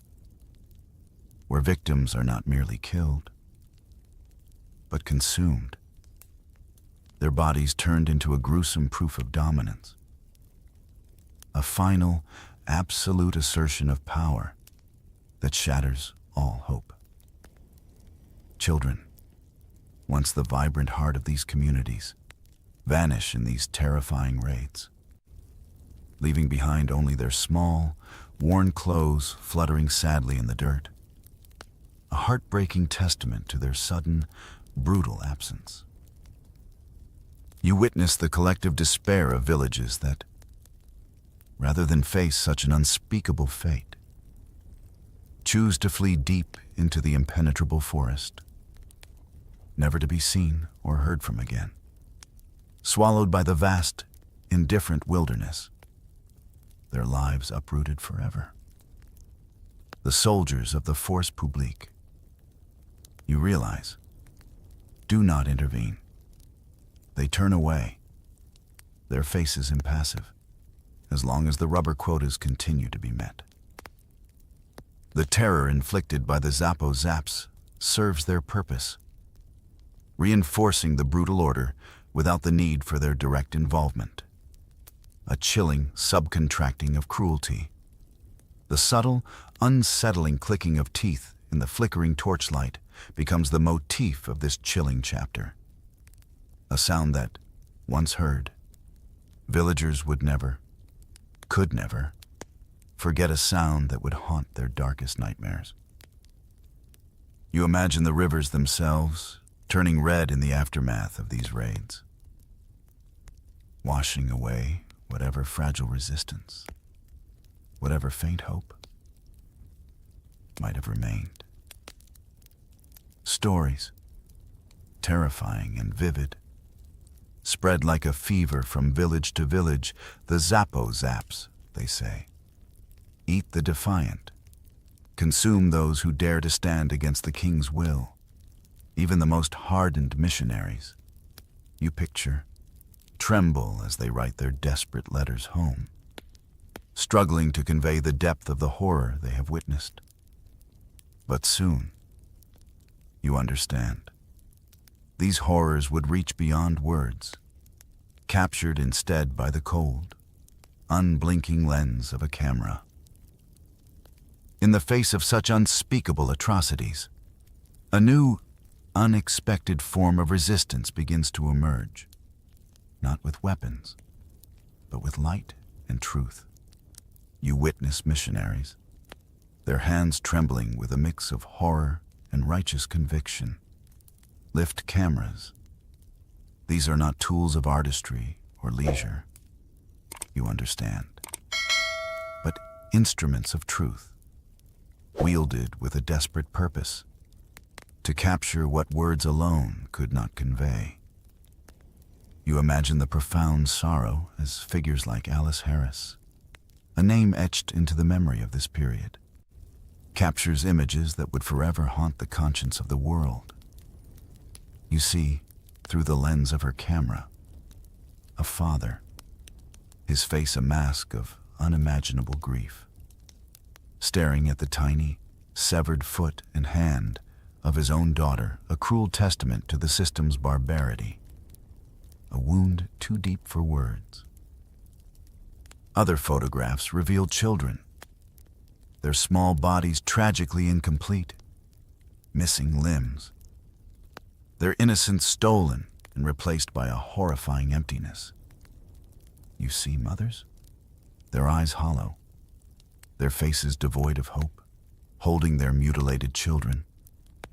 where victims are not merely killed, but consumed, their bodies turned into a gruesome proof of dominance, a final, absolute assertion of power that shatters all hope. Children, once the vibrant heart of these communities, vanish in these terrifying raids, leaving behind only their small, worn clothes fluttering sadly in the dirt, a heartbreaking testament to their sudden, brutal absence. You witness the collective despair of villages that, rather than face such an unspeakable fate, choose to flee deep into the impenetrable forest, never to be seen or heard from again, swallowed by the vast, indifferent wilderness, their lives uprooted forever. The soldiers of the force publique, you realize, do not intervene. They turn away, their faces impassive, as long as the rubber quotas continue to be met. The terror inflicted by the Zapo-Zaps serves their purpose, reinforcing the brutal order without the need for their direct involvement. A chilling subcontracting of cruelty. The subtle, unsettling clicking of teeth in the flickering torchlight becomes the motif of this chilling chapter. A sound that, once heard, villagers would never, could never, forget, a sound that would haunt their darkest nightmares. You imagine the rivers themselves turning red in the aftermath of these raids. washing away whatever fragile resistance, whatever faint hope might have remained. Stories, terrifying and vivid, spread like a fever from village to village. The Zappo zaps, they say. Eat the defiant. Consume those who dare to stand against the king's will. Even the most hardened missionaries, you picture, tremble as they write their desperate letters home, struggling to convey the depth of the horror they have witnessed. But soon, you understand. These horrors would reach beyond words, captured instead by the cold, unblinking lens of a camera. In the face of such unspeakable atrocities, a new, unexpected form of resistance begins to emerge, not with weapons, but with light and truth. You witness missionaries, their hands trembling with a mix of horror and righteous conviction, lift cameras. These are not tools of artistry or leisure, you understand, but instruments of truth, wielded with a desperate purpose, to capture what words alone could not convey. You imagine the profound sorrow as figures like Alice Harris, a name etched into the memory of this period, captures images that would forever haunt the conscience of the world. You see, through the lens of her camera, a father, his face a mask of unimaginable grief, staring at the tiny, severed foot and hand of his own daughter, a cruel testament to the system's barbarity, a wound too deep for words. Other photographs reveal children, their small bodies tragically incomplete, missing limbs, their innocence stolen and replaced by a horrifying emptiness. You see mothers, their eyes hollow, their faces devoid of hope, holding their mutilated children,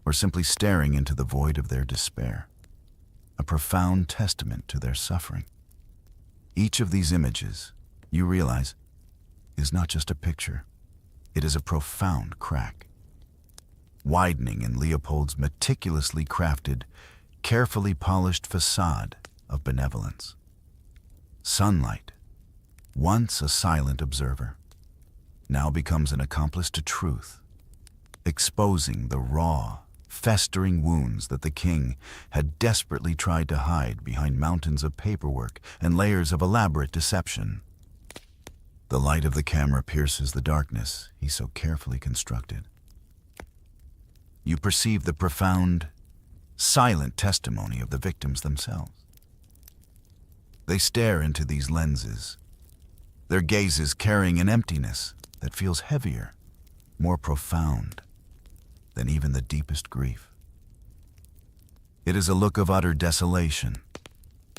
or simply staring into the void of their despair, a profound testament to their suffering. Each of these images, you realize, is not just a picture, it is a profound crack, widening in Leopold's meticulously crafted, carefully polished facade of benevolence. Sunlight, once a silent observer, now becomes an accomplice to truth, exposing the raw, festering wounds that the king had desperately tried to hide behind mountains of paperwork and layers of elaborate deception. The light of the camera pierces the darkness he so carefully constructed. You perceive the profound, silent testimony of the victims themselves. They stare into these lenses, their gazes carrying an emptiness that feels heavier, more profound than even the deepest grief. It is a look of utter desolation,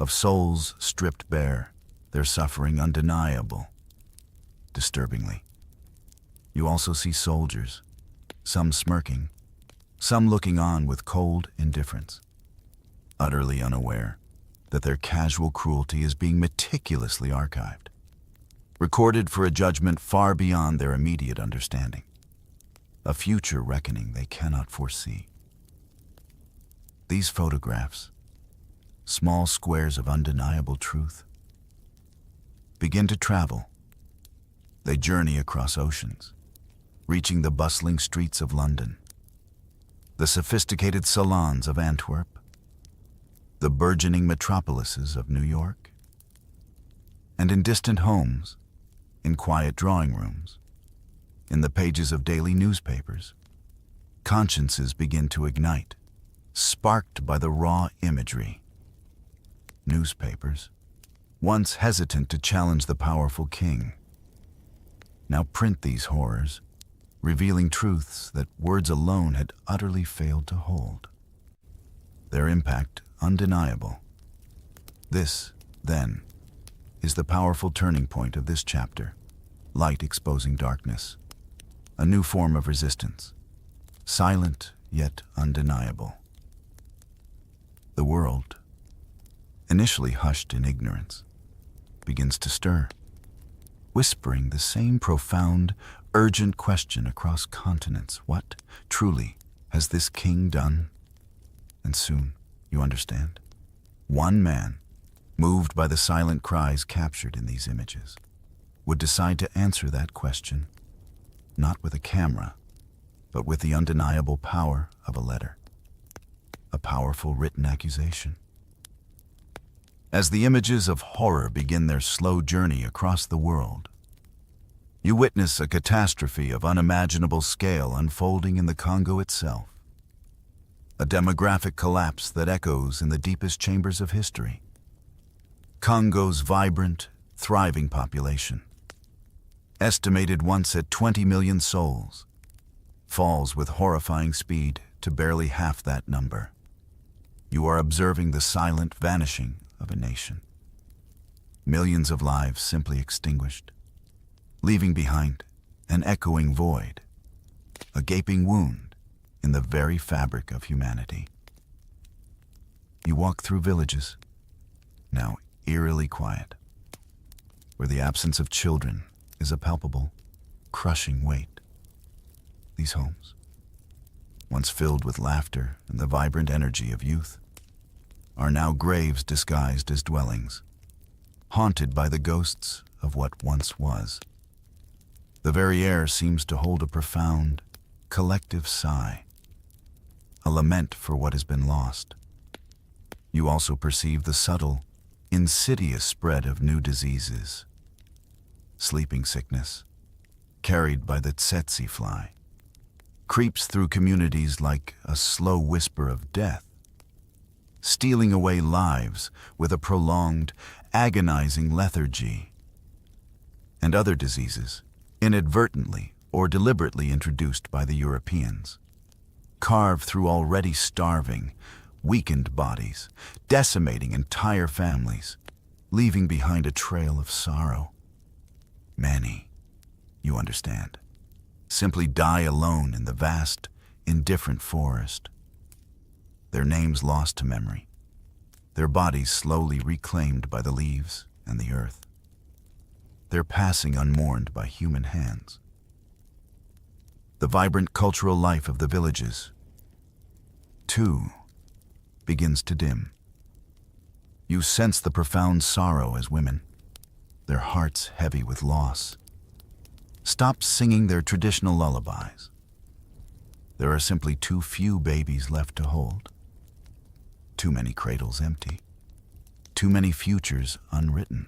of souls stripped bare, their suffering undeniable. Disturbingly, you also see soldiers, some smirking, some looking on with cold indifference, utterly unaware that their casual cruelty is being meticulously archived, recorded for a judgment far beyond their immediate understanding, a future reckoning they cannot foresee. These photographs, small squares of undeniable truth, begin to travel. They journey across oceans, reaching the bustling streets of London, the sophisticated salons of Antwerp, the burgeoning metropolises of New York, and in distant homes, in quiet drawing rooms, in the pages of daily newspapers, consciences begin to ignite, sparked by the raw imagery. Newspapers, once hesitant to challenge the powerful king, now print these horrors, revealing truths that words alone had utterly failed to hold. Their impact undeniable. This, then, is the powerful turning point of this chapter, light exposing darkness, a new form of resistance, silent yet undeniable. The world, initially hushed in ignorance, begins to stir, whispering the same profound, urgent question across continents. What, truly, has this king done? And soon, you understand, one man, moved by the silent cries captured in these images, would decide to answer that question, not with a camera, but with the undeniable power of a letter, a powerful written accusation. As the images of horror begin their slow journey across the world, you witness a catastrophe of unimaginable scale unfolding in the Congo itself, a demographic collapse that echoes in the deepest chambers of history. Congo's vibrant, thriving population, estimated once at 20 million souls, falls with horrifying speed to barely half that number. You are observing the silent vanishing of a nation. Millions of lives simply extinguished, leaving behind an echoing void, a gaping wound in the very fabric of humanity. You walk through villages, now eerily quiet, where the absence of children is a palpable, crushing weight. These homes, once filled with laughter and the vibrant energy of youth, are now graves disguised as dwellings, haunted by the ghosts of what once was. The very air seems to hold a profound, collective sigh, a lament for what has been lost. You also perceive the subtle, insidious spread of new diseases. Sleeping sickness, carried by the tsetse fly, creeps through communities like a slow whisper of death, stealing away lives with a prolonged, agonizing lethargy. And other diseases, inadvertently or deliberately introduced by the Europeans, carve through already starving, weakened bodies, decimating entire families, leaving behind a trail of sorrow. Many, you understand, simply die alone in the vast, indifferent forest, their names lost to memory, their bodies slowly reclaimed by the leaves and the earth, their passing unmourned by human hands. The vibrant cultural life of the villages, too, begins to dim. You sense the profound sorrow as women, their hearts heavy with loss, stop singing their traditional lullabies. There are simply too few babies left to hold, too many cradles empty, too many futures unwritten.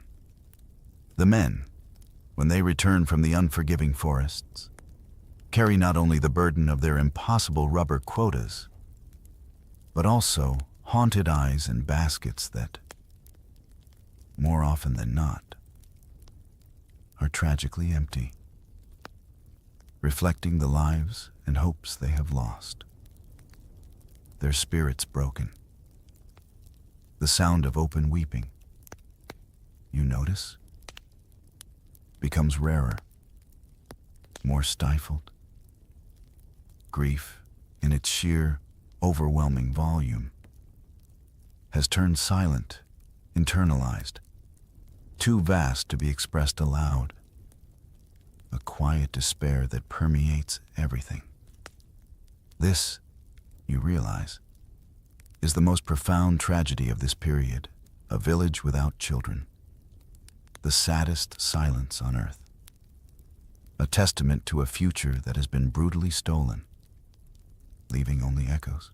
The men, when they return from the unforgiving forests, carry not only the burden of their impossible rubber quotas, but also haunted eyes and baskets that, more often than not, are tragically empty, reflecting the lives and hopes they have lost. Their spirits broken. The sound of open weeping, you notice, becomes rarer, more stifled. Grief, in its sheer, overwhelming volume, has turned silent, internalized, too vast to be expressed aloud. A quiet despair that permeates everything. This, you realize, is the most profound tragedy of this period, a village without children. The saddest silence on earth. A testament to a future that has been brutally stolen, leaving only echoes.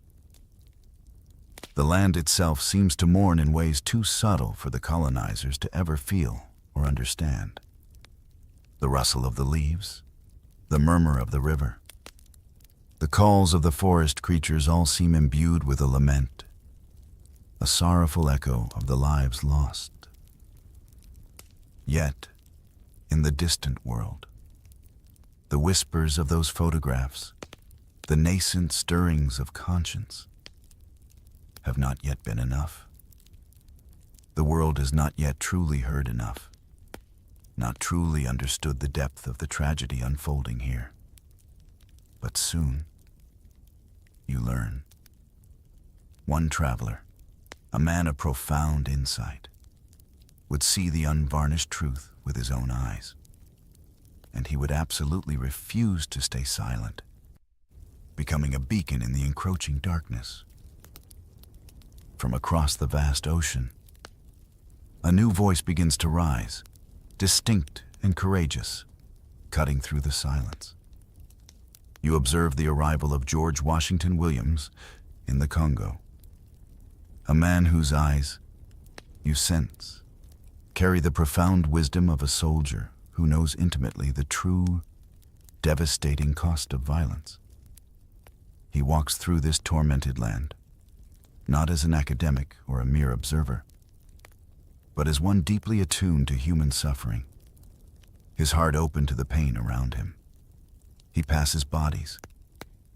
The land itself seems to mourn in ways too subtle for the colonizers to ever feel or understand. The rustle of the leaves, the murmur of the river, the calls of the forest creatures all seem imbued with a lament, a sorrowful echo of the lives lost. Yet, in the distant world, the whispers of those photographs, the nascent stirrings of conscience, have not yet been enough. The world has not yet truly heard enough, not truly understood the depth of the tragedy unfolding here. But soon, you learn. One traveler, a man of profound insight, would see the unvarnished truth with his own eyes. And he would absolutely refuse to stay silent, becoming a beacon in the encroaching darkness. From across the vast ocean, a new voice begins to rise, distinct and courageous, cutting through the silence. You observe the arrival of George Washington Williams in the Congo, a man whose eyes, you sense, carry the profound wisdom of a soldier who knows intimately the true, devastating cost of violence. He walks through this tormented land, not as an academic or a mere observer, but as one deeply attuned to human suffering, his heart open to the pain around him. He passes bodies,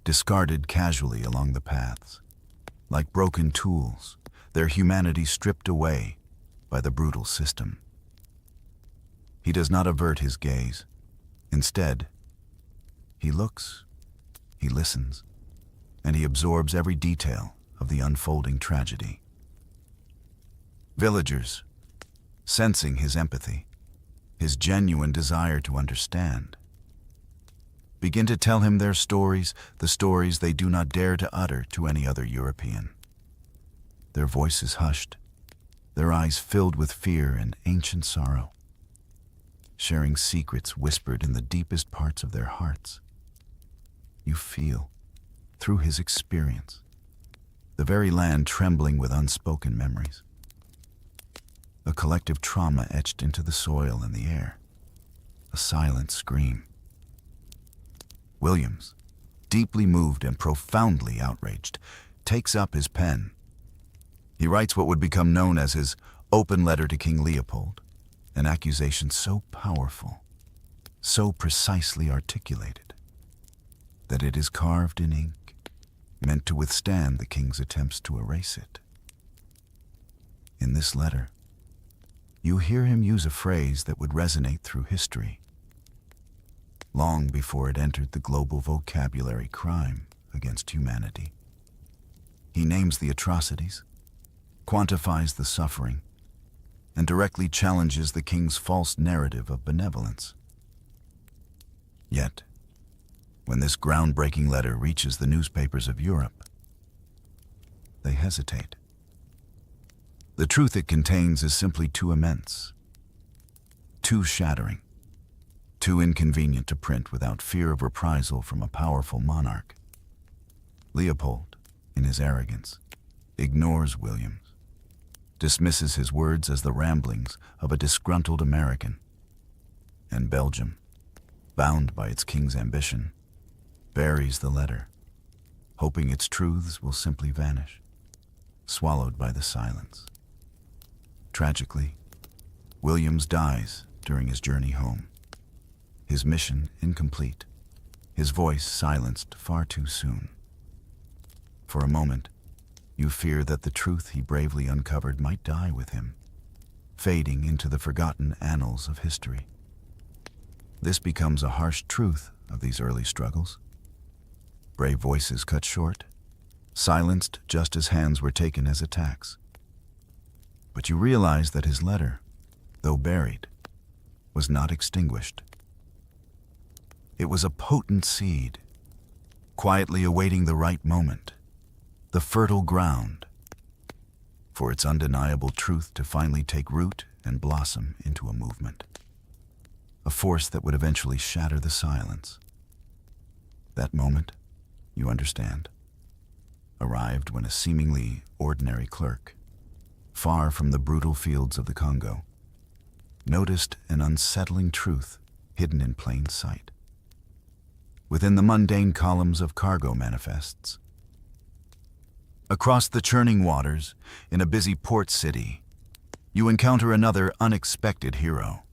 discarded casually along the paths, like broken tools, their humanity stripped away by the brutal system. He does not avert his gaze. Instead, he looks, he listens, and he absorbs every detail of the unfolding tragedy. Villagers, sensing his empathy, his genuine desire to understand, begin to tell him their stories, the stories they do not dare to utter to any other European. Their voices hushed, their eyes filled with fear and ancient sorrow, sharing secrets whispered in the deepest parts of their hearts. You feel, through his experience, the very land trembling with unspoken memories. A collective trauma etched into the soil and the air, a silent scream. Williams, deeply moved and profoundly outraged, takes up his pen. He writes what would become known as his open letter to King Leopold, an accusation so powerful, so precisely articulated, that it is carved in ink, meant to withstand the king's attempts to erase it. In this letter, you hear him use a phrase that would resonate through history, long before it entered the global vocabulary: crime against humanity. He names the atrocities, quantifies the suffering, and directly challenges the king's false narrative of benevolence. Yet, when this groundbreaking letter reaches the newspapers of Europe, they hesitate. The truth it contains is simply too immense, too shattering, too inconvenient to print without fear of reprisal from a powerful monarch. Leopold, in his arrogance, ignores Williams, dismisses his words as the ramblings of a disgruntled American, and Belgium, bound by its king's ambition, buries the letter, hoping its truths will simply vanish, swallowed by the silence. Tragically, Williams dies during his journey home, his mission incomplete, his voice silenced far too soon. For a moment, you fear that the truth he bravely uncovered might die with him, fading into the forgotten annals of history. This becomes a harsh truth of these early struggles. Brave voices cut short, silenced just as hands were taken as attacks. But you realize that his letter, though buried, was not extinguished. It was a potent seed, quietly awaiting the right moment, the fertile ground, for its undeniable truth to finally take root and blossom into a movement, a force that would eventually shatter the silence. That moment, you understand, arrived when a seemingly ordinary clerk, far from the brutal fields of the Congo, noticed an unsettling truth hidden in plain sight. Within the mundane columns of cargo manifests, across the churning waters, in a busy port city, you encounter another unexpected hero,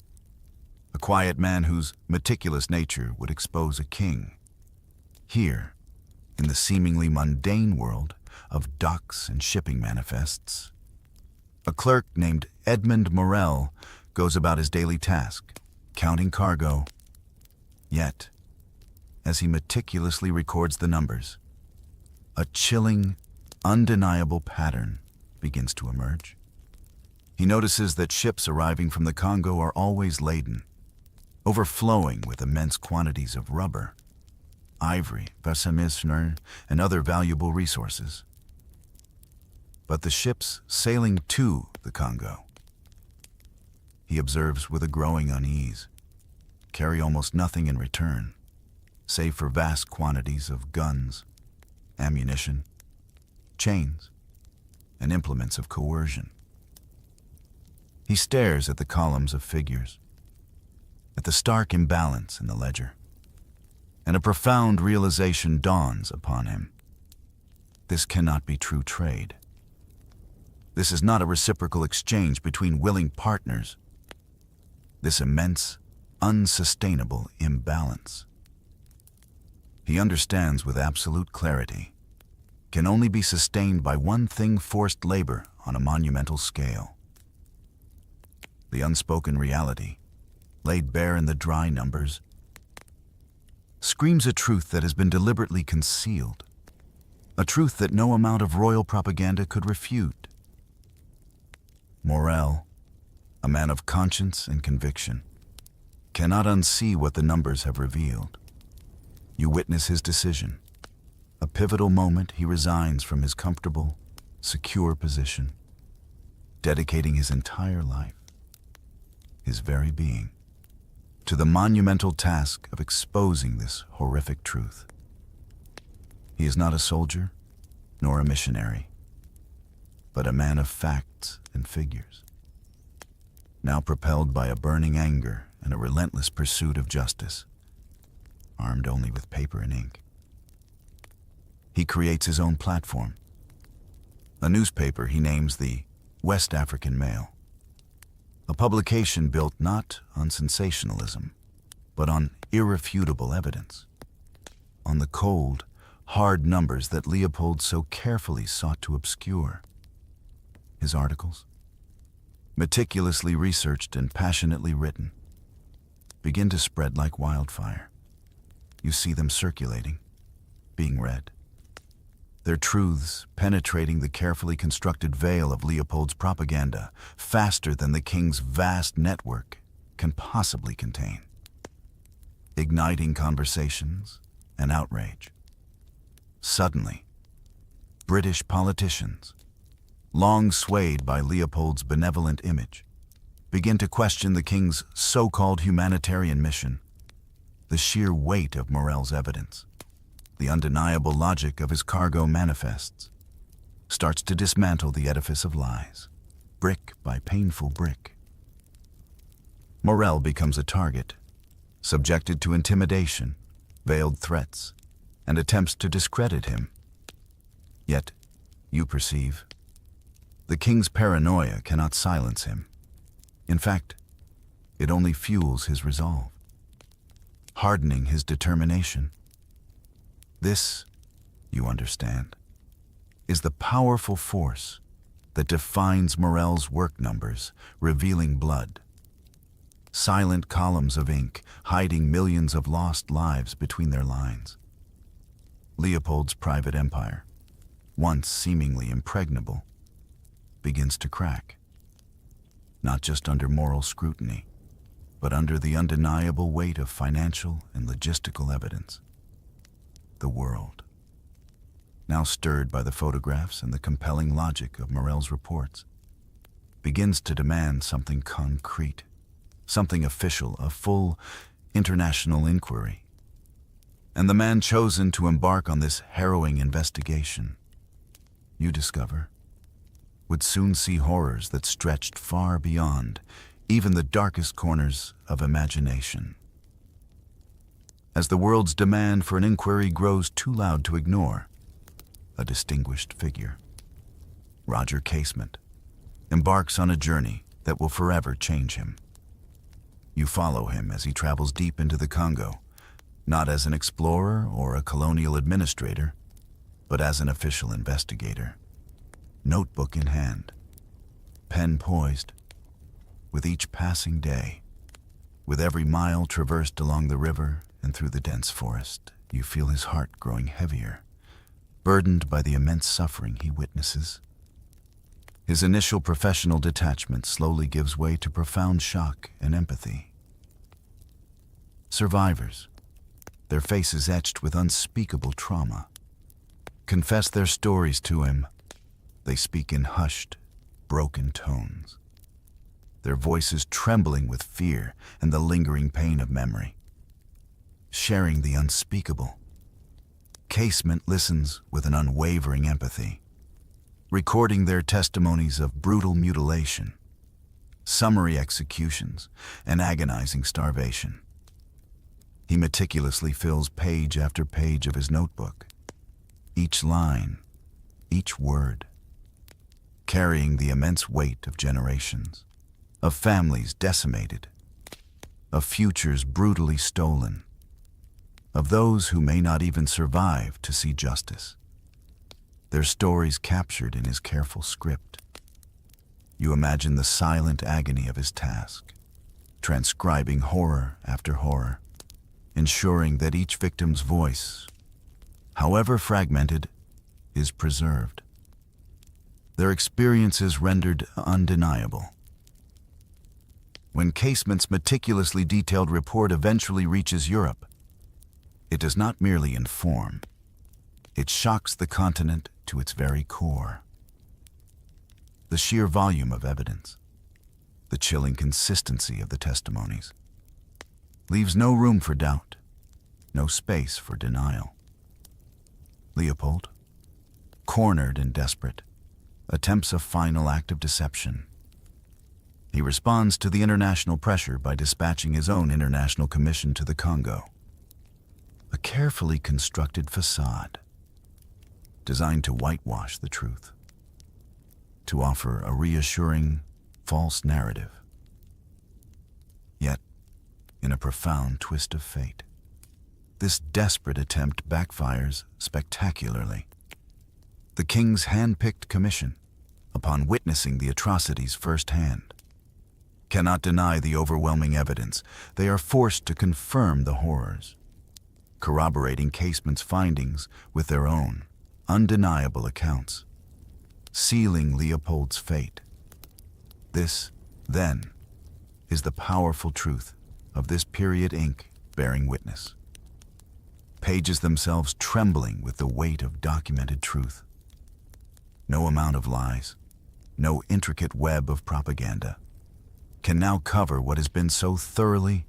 a quiet man whose meticulous nature would expose a king. Here, in the seemingly mundane world of docks and shipping manifests, a clerk named Edmund Morel goes about his daily task, counting cargo. Yet, as he meticulously records the numbers, a chilling, undeniable pattern begins to emerge. He notices that ships arriving from the Congo are always laden, overflowing with immense quantities of rubber, ivory, missionaries, and other valuable resources. But the ships sailing to the Congo, he observes with a growing unease, carry almost nothing in return, save for vast quantities of guns, ammunition, chains, and implements of coercion. He stares at the columns of figures, at the stark imbalance in the ledger, and a profound realization dawns upon him. This cannot be true trade. This is not a reciprocal exchange between willing partners. This immense, unsustainable imbalance, he understands with absolute clarity, can only be sustained by one thing: forced labor on a monumental scale. The unspoken reality, laid bare in the dry numbers, screams a truth that has been deliberately concealed, a truth that no amount of royal propaganda could refute. Morel, a man of conscience and conviction, cannot unsee what the numbers have revealed. You witness his decision, a pivotal moment. He resigns from his comfortable, secure position, dedicating his entire life, his very being, to the monumental task of exposing this horrific truth. He is not a soldier, nor a missionary, but a man of facts and figures, now propelled by a burning anger and a relentless pursuit of justice, armed only with paper and ink. He creates his own platform, a newspaper he names the West African Mail, a publication built not on sensationalism, but on irrefutable evidence, on the cold, hard numbers that Leopold so carefully sought to obscure. His articles, meticulously researched and passionately written, begin to spread like wildfire. You see them circulating, being read, their truths penetrating the carefully constructed veil of Leopold's propaganda faster than the king's vast network can possibly contain, igniting conversations and outrage. Suddenly, British politicians, long swayed by Leopold's benevolent image, begin to question the king's so-called humanitarian mission, the sheer weight of Morel's evidence, the undeniable logic of his cargo manifests, starts to dismantle the edifice of lies, brick by painful brick. Morel becomes a target, subjected to intimidation, veiled threats, and attempts to discredit him. Yet, you perceive, the king's paranoia cannot silence him. In fact, it only fuels his resolve, hardening his determination. This, you understand, is the powerful force that defines Morel's work numbers, revealing blood, silent columns of ink hiding millions of lost lives between their lines. Leopold's private empire, once seemingly impregnable, begins to crack, not just under moral scrutiny, but under the undeniable weight of financial and logistical evidence. The world, now stirred by the photographs and the compelling logic of Morel's reports, begins to demand something concrete, something official, a full international inquiry. And the man chosen to embark on this harrowing investigation, you discover, would soon see horrors that stretched far beyond even the darkest corners of imagination. As the world's demand for an inquiry grows too loud to ignore, a distinguished figure, Roger Casement, embarks on a journey that will forever change him. You follow him as he travels deep into the Congo, not as an explorer or a colonial administrator, but as an official investigator, notebook in hand, pen poised. With each passing day, with every mile traversed along the river and through the dense forest, you feel his heart growing heavier, burdened by the immense suffering he witnesses. His initial professional detachment slowly gives way to profound shock and empathy. Survivors, their faces etched with unspeakable trauma, confess their stories to him. They speak in hushed, broken tones, their voices trembling with fear and the lingering pain of memory. Sharing the unspeakable, Casement listens with an unwavering empathy, recording their testimonies of brutal mutilation, summary executions, and agonizing starvation. He meticulously fills page after page of his notebook, each line, each word, carrying the immense weight of generations, of families decimated, of futures brutally stolen, of those who may not even survive to see justice. Their stories captured in his careful script. You imagine the silent agony of his task, transcribing horror after horror, ensuring that each victim's voice, however fragmented, is preserved. Their experiences rendered undeniable. When Casement's meticulously detailed report eventually reaches Europe, it does not merely inform, it shocks the continent to its very core. The sheer volume of evidence, the chilling consistency of the testimonies, leaves no room for doubt, no space for denial. Leopold, cornered and desperate, attempts a final act of deception. He responds to the international pressure by dispatching his own international commission to the Congo. A carefully constructed facade, designed to whitewash the truth, to offer a reassuring, false narrative. Yet, in a profound twist of fate, this desperate attempt backfires spectacularly. The king's hand-picked commission, upon witnessing the atrocities firsthand, cannot deny the overwhelming evidence. They are forced to confirm the horrors, corroborating Casement's findings with their own undeniable accounts, sealing Leopold's fate. This, then, is the powerful truth of this period ink bearing witness. Pages themselves trembling with the weight of documented truth. No amount of lies, no intricate web of propaganda can now cover what has been so thoroughly,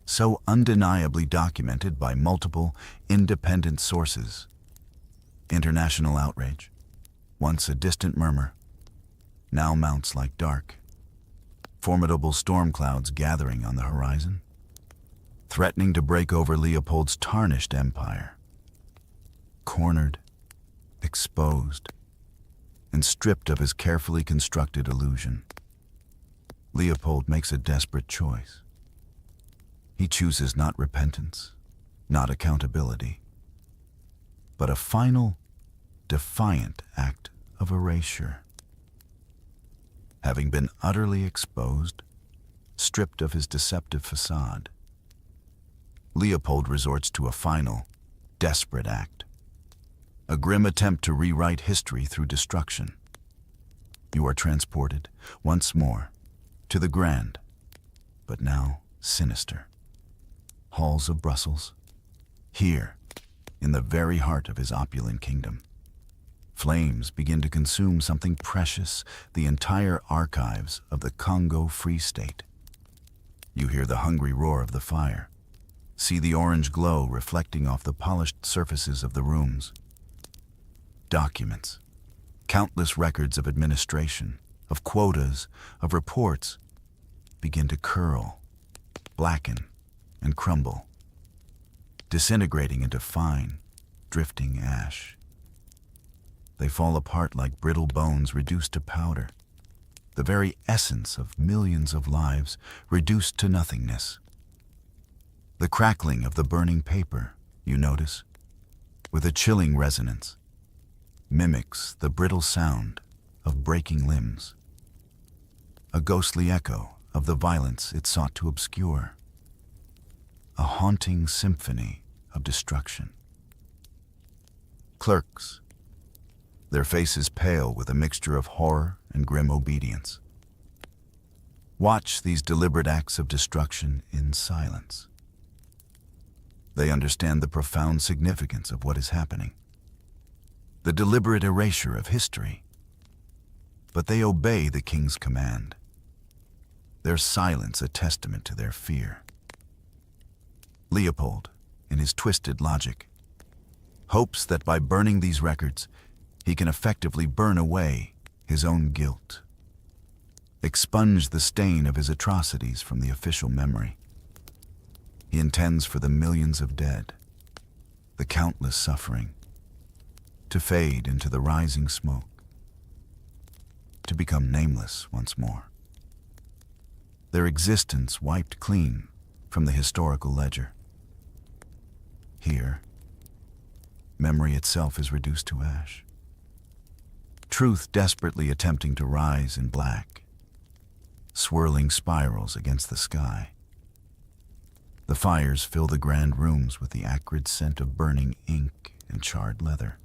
so undeniably documented by multiple independent sources. International outrage, once a distant murmur, now mounts like dark, formidable storm clouds gathering on the horizon, threatening to break over Leopold's tarnished empire. Cornered, exposed, and stripped of his carefully constructed illusion, Leopold makes a desperate choice. He chooses not repentance, not accountability, but a final, defiant act of erasure. Having been utterly exposed, stripped of his deceptive facade, Leopold resorts to a final, desperate act, a grim attempt to rewrite history through destruction. You are transported, once more, to the grand, but now sinister, halls of Brussels. Here, in the very heart of his opulent kingdom, flames begin to consume something precious, the entire archives of the Congo Free State. You hear the hungry roar of the fire, see the orange glow reflecting off the polished surfaces of the rooms. Documents, countless records of administration, of quotas, of reports, begin to curl, blacken, and crumble, disintegrating into fine, drifting ash. They fall apart like brittle bones reduced to powder, the very essence of millions of lives reduced to nothingness. The crackling of the burning paper, you notice, with a chilling resonance, mimics the brittle sound of breaking limbs, a ghostly echo of the violence it sought to obscure, a haunting symphony of destruction. Clerks, their faces pale with a mixture of horror and grim obedience. Watch these deliberate acts of destruction in silence. They understand the profound significance of what is happening, the deliberate erasure of history. But they obey the king's command, their silence a testament to their fear. Leopold, in his twisted logic, hopes that by burning these records, he can effectively burn away his own guilt, expunge the stain of his atrocities from the official memory. He intends for the millions of dead, the countless suffering, to fade into the rising smoke, to become nameless once more, their existence wiped clean from the historical ledger. Here, memory itself is reduced to ash, truth desperately attempting to rise in black, swirling spirals against the sky. The fires fill the grand rooms with the acrid scent of burning ink and charred leather,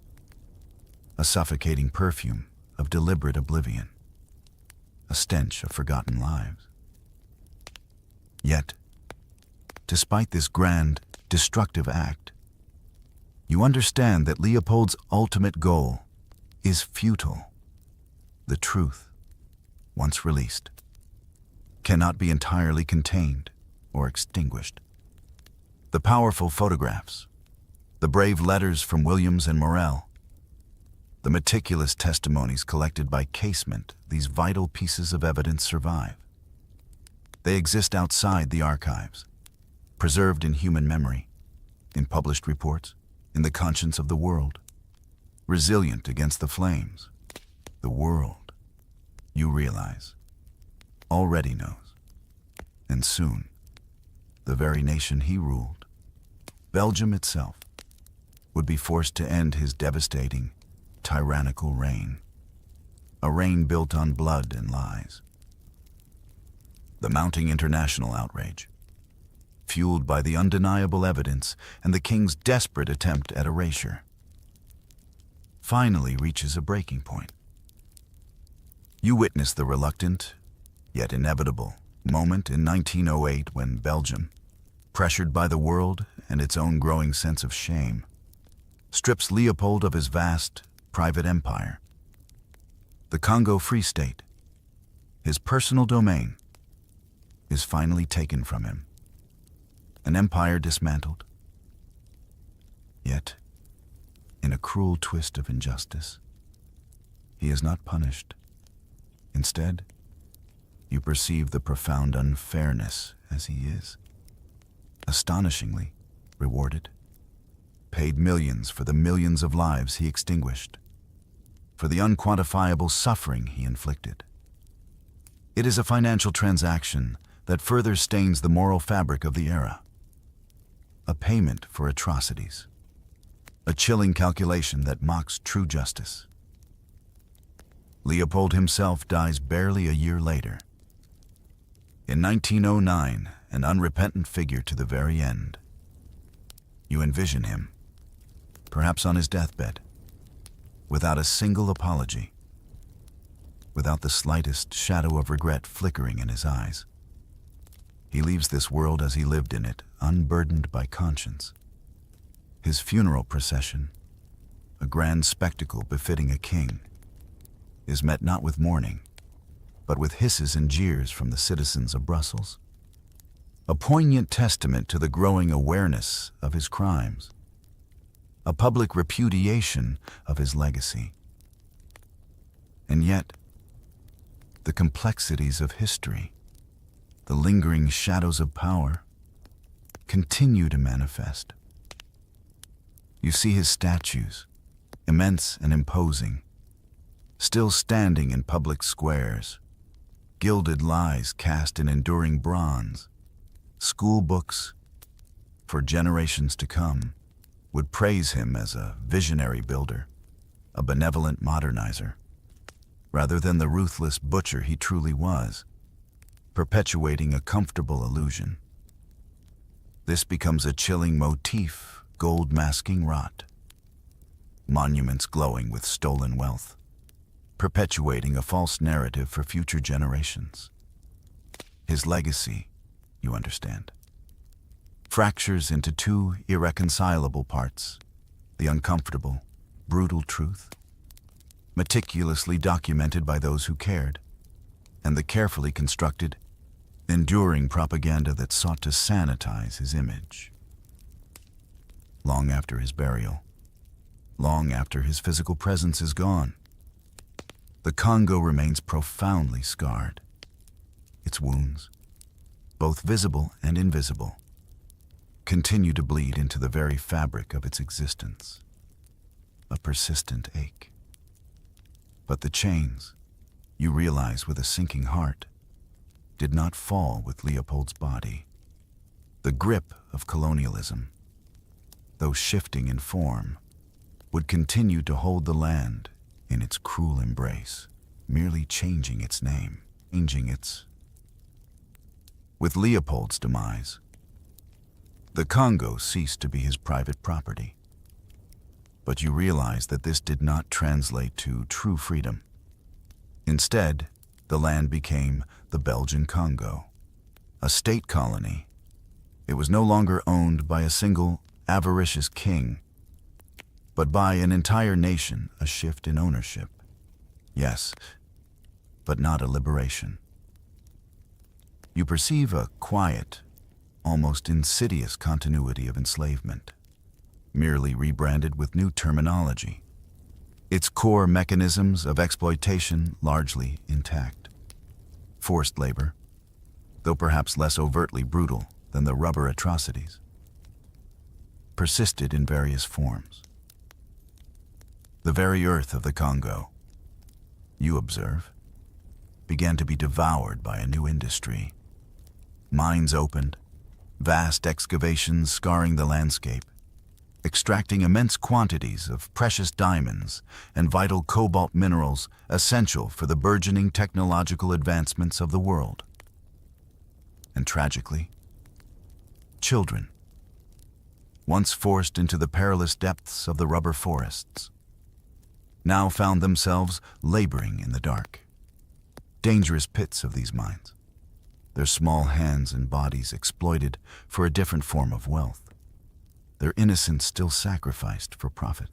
a suffocating perfume of deliberate oblivion, a stench of forgotten lives. Yet, despite this grand, destructive act, you understand that Leopold's ultimate goal is futile. The truth, once released, cannot be entirely contained or extinguished. The powerful photographs, the brave letters from Williams and Morel, the meticulous testimonies collected by Casement, these vital pieces of evidence survive. They exist outside the archives, preserved in human memory, in published reports, in the conscience of the world, resilient against the flames. The world, you realize, already knows, and soon, the very nation he ruled, Belgium itself, would be forced to end his devastating, tyrannical reign, a reign built on blood and lies. The mounting international outrage, fueled by the undeniable evidence and the king's desperate attempt at erasure, finally reaches a breaking point. You witness the reluctant, yet inevitable, moment in 1908 when Belgium, pressured by the world and its own growing sense of shame, strips Leopold of his vast, private empire. The Congo Free State, his personal domain, is finally taken from him. An empire dismantled. Yet, in a cruel twist of injustice, he is not punished. Instead, you perceive the profound unfairness as he is, astonishingly rewarded, paid millions for the millions of lives he extinguished, for the unquantifiable suffering he inflicted. It is a financial transaction that further stains the moral fabric of the era, a payment for atrocities, a chilling calculation that mocks true justice. Leopold himself dies barely a year later. In 1909, an unrepentant figure to the very end. You envision him, perhaps on his deathbed, without a single apology, without the slightest shadow of regret flickering in his eyes. He leaves this world as he lived in it, unburdened by conscience. His funeral procession, a grand spectacle befitting a king, is met not with mourning, but with hisses and jeers from the citizens of Brussels. A poignant testament to the growing awareness of his crimes, a public repudiation of his legacy. And yet, the complexities of history, the lingering shadows of power, continue to manifest. You see his statues, immense and imposing, still standing in public squares, gilded lies cast in enduring bronze. School books, for generations to come, would praise him as a visionary builder, a benevolent modernizer, rather than the ruthless butcher he truly was, perpetuating a comfortable illusion. This becomes a chilling motif, gold masking rot. monuments glowing with stolen wealth, perpetuating a false narrative for future generations. His legacy, you understand, fractures into two irreconcilable parts: the uncomfortable, brutal truth, meticulously documented by those who cared, and the carefully constructed, enduring propaganda that sought to sanitize his image. Long after his burial, long after his physical presence is gone, the Congo remains profoundly scarred. Its wounds, both visible and invisible, continue to bleed into the very fabric of its existence, a persistent ache. But the chains, you realize with a sinking heart, did not fall with Leopold's body. The grip of colonialism, though shifting in form, would continue to hold the land in its cruel embrace, merely changing its name, With Leopold's demise, the Congo ceased to be his private property. But you realize that this did not translate to true freedom. Instead, the land became the Belgian Congo, a state colony. It was no longer owned by a single avaricious king, but by an entire nation, a shift in ownership. Yes, but not a liberation. You perceive a quiet, almost insidious continuity of enslavement, merely rebranded with new terminology. Its core mechanisms of exploitation largely intact. Forced labor, though perhaps less overtly brutal than the rubber atrocities, persisted in various forms. The very earth of the Congo, you observe, began to be devoured by a new industry. Mines opened, vast excavations scarring the landscape, extracting immense quantities of precious diamonds and vital cobalt minerals essential for the burgeoning technological advancements of the world. And tragically, children, once forced into the perilous depths of the rubber forests, now found themselves laboring in the dark. Dangerous pits of these mines, their small hands and bodies exploited for a different form of wealth, their innocence still sacrificed for profit.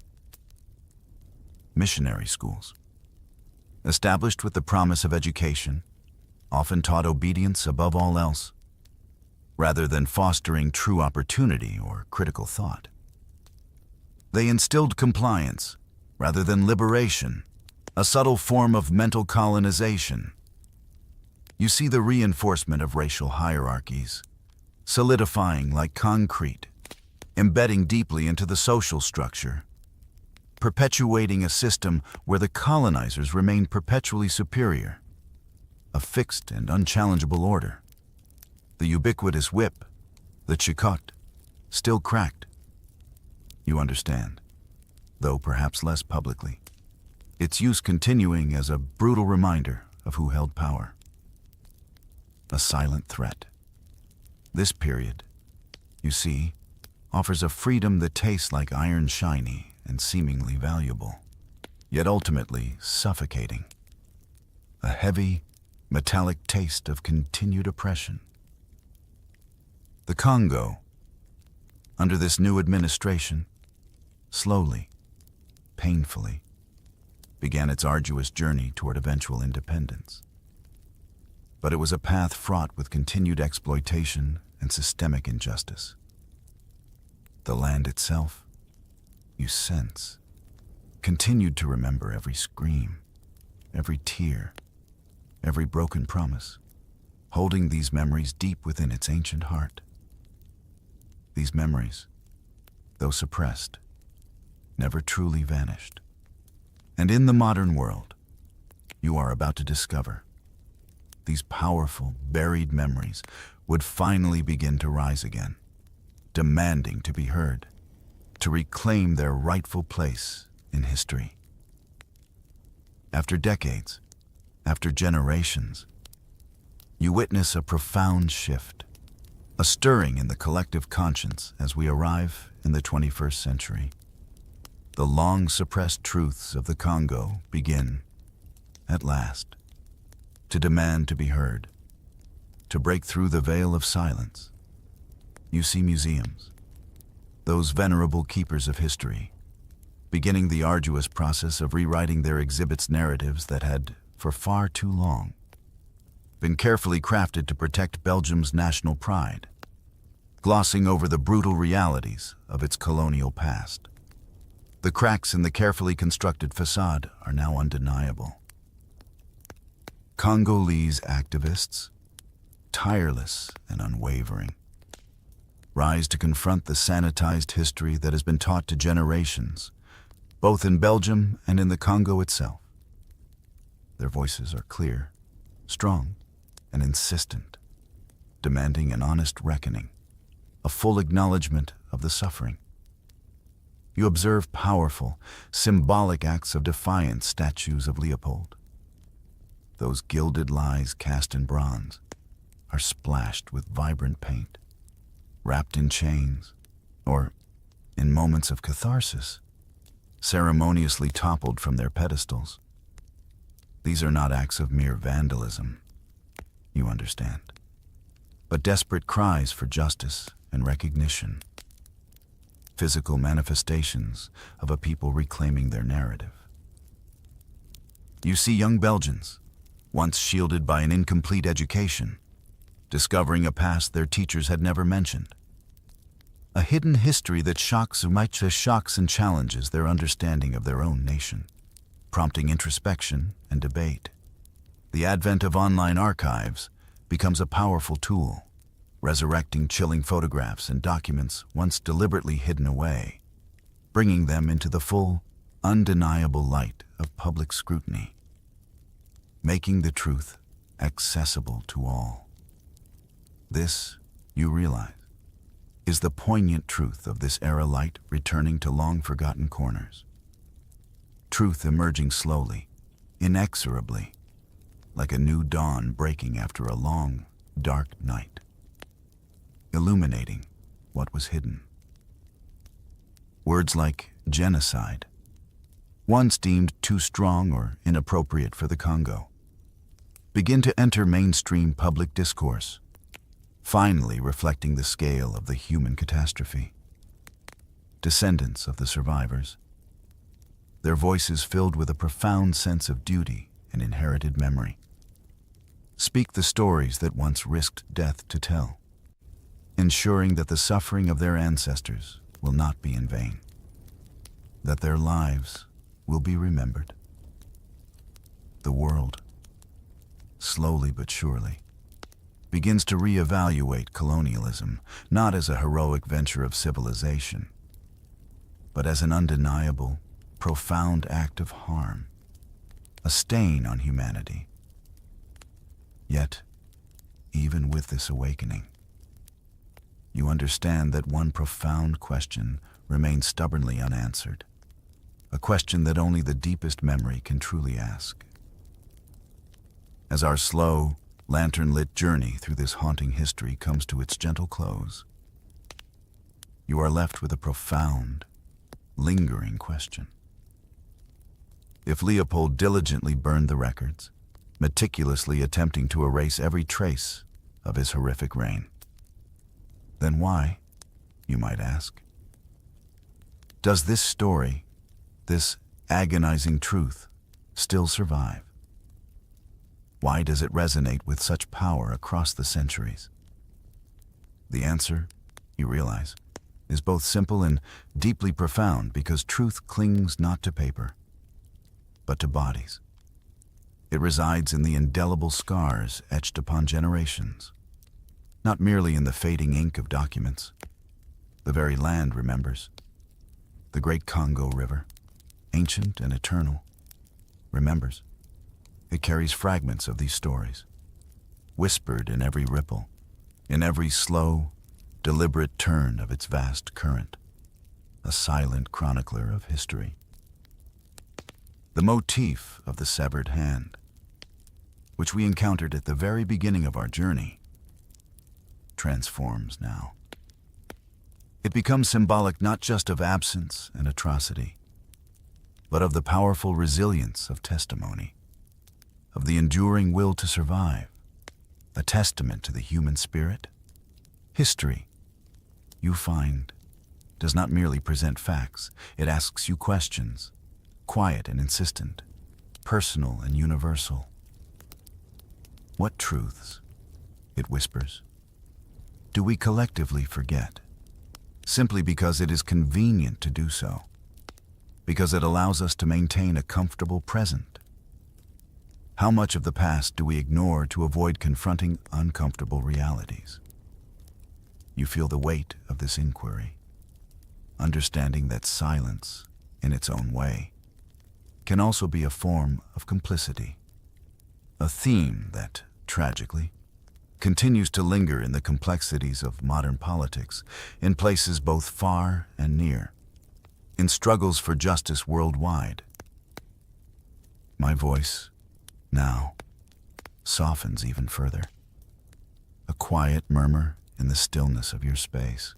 Missionary schools, established with the promise of education, often taught obedience above all else, rather than fostering true opportunity or critical thought. They instilled compliance rather than liberation, a subtle form of mental colonization. You see the reinforcement of racial hierarchies, solidifying like concrete, embedding deeply into the social structure, perpetuating a system where the colonizers remain perpetually superior, a fixed and unchallengeable order. The ubiquitous whip, the chicotte, still cracked. You understand, though perhaps less publicly, its use continuing as a brutal reminder of who held power. A silent threat. This period, you see, offers a freedom that tastes like iron shiny and seemingly valuable, yet ultimately suffocating. A heavy, metallic taste of continued oppression. The Congo, under this new administration, slowly, painfully, began its arduous journey toward eventual independence. But it was a path fraught with continued exploitation and systemic injustice. The land itself, you sense, continued to remember every scream, every tear, every broken promise, holding these memories deep within its ancient heart. These memories, though suppressed, never truly vanished. And in the modern world, you are about to discover, these powerful, buried memories would finally begin to rise again, demanding to be heard, to reclaim their rightful place in history. After decades, after generations, you witness a profound shift, a stirring in the collective conscience as we arrive in the 21st century. the long-suppressed truths of the Congo begin, at last, to demand to be heard, to break through the veil of silence. You see museums, those venerable keepers of history, beginning the arduous process of rewriting their exhibits' narratives that had, for far too long, been carefully crafted to protect Belgium's national pride, glossing over the brutal realities of its colonial past. The cracks in the carefully constructed facade are now undeniable. Congolese activists, tireless and unwavering, rise to confront the sanitized history that has been taught to generations, both in Belgium and in the Congo itself. Their voices are clear, strong, and insistent, demanding an honest reckoning, a full acknowledgement of the suffering. You observe powerful, symbolic acts of defiance statues of Leopold. Those gilded lies cast in bronze are splashed with vibrant paint, wrapped in chains, or, in moments of catharsis, ceremoniously toppled from their pedestals. These are not acts of mere vandalism, you understand, but desperate cries for justice and recognition, physical manifestations of a people reclaiming their narrative. You see young Belgians, once shielded by an incomplete education, discovering a past their teachers had never mentioned, a hidden history that shocks and challenges their understanding of their own nation, prompting introspection and debate. The advent of online archives becomes a powerful tool, resurrecting chilling photographs and documents once deliberately hidden away, bringing them into the full, undeniable light of public scrutiny, making the truth accessible to all. This, you realize, is the poignant truth of this era, light returning to long-forgotten corners. Truth emerging slowly, inexorably, like a new dawn breaking after a long, dark night, illuminating what was hidden. Words like genocide, once deemed too strong or inappropriate for the Congo, begin to enter mainstream public discourse, finally reflecting the scale of the human catastrophe. Descendants of the survivors, their voices filled with a profound sense of duty and inherited memory, speak the stories that once risked death to tell, ensuring that the suffering of their ancestors will not be in vain, that their lives will be remembered. The world, slowly but surely, begins to reevaluate colonialism, not as a heroic venture of civilization, but as an undeniable, profound act of harm, a stain on humanity. Yet, even with this awakening, you understand that one profound question remains stubbornly unanswered, a question that only the deepest memory can truly ask. As our slow, lantern-lit journey through this haunting history comes to its gentle close, you are left with a profound, lingering question. If Leopold diligently burned the records, meticulously attempting to erase every trace of his horrific reign, then why, you might ask, does this story, this agonizing truth, still survive? Why does it resonate with such power across the centuries? The answer, you realize, is both simple and deeply profound, because truth clings not to paper, but to bodies. It resides in the indelible scars etched upon generations, not merely in the fading ink of documents. The very land remembers. The great Congo River, ancient and eternal, remembers. It carries fragments of these stories, whispered in every ripple, in every slow, deliberate turn of its vast current, a silent chronicler of history. The motif of the severed hand, which we encountered at the very beginning of our journey, transforms now. It becomes symbolic not just of absence and atrocity, but of the powerful resilience of testimony, of the enduring will to survive, a testament to the human spirit. History, you find, does not merely present facts, it asks you questions, quiet and insistent, personal and universal. What truths, it whispers, do we collectively forget, simply because it is convenient to do so, because it allows us to maintain a comfortable present? How much of the past do we ignore to avoid confronting uncomfortable realities? You feel the weight of this inquiry, understanding that silence, in its own way, can also be a form of complicity, a theme that, tragically, continues to linger in the complexities of modern politics, in places both far and near, in struggles for justice worldwide. My voice, now, softens even further, a quiet murmur in the stillness of your space.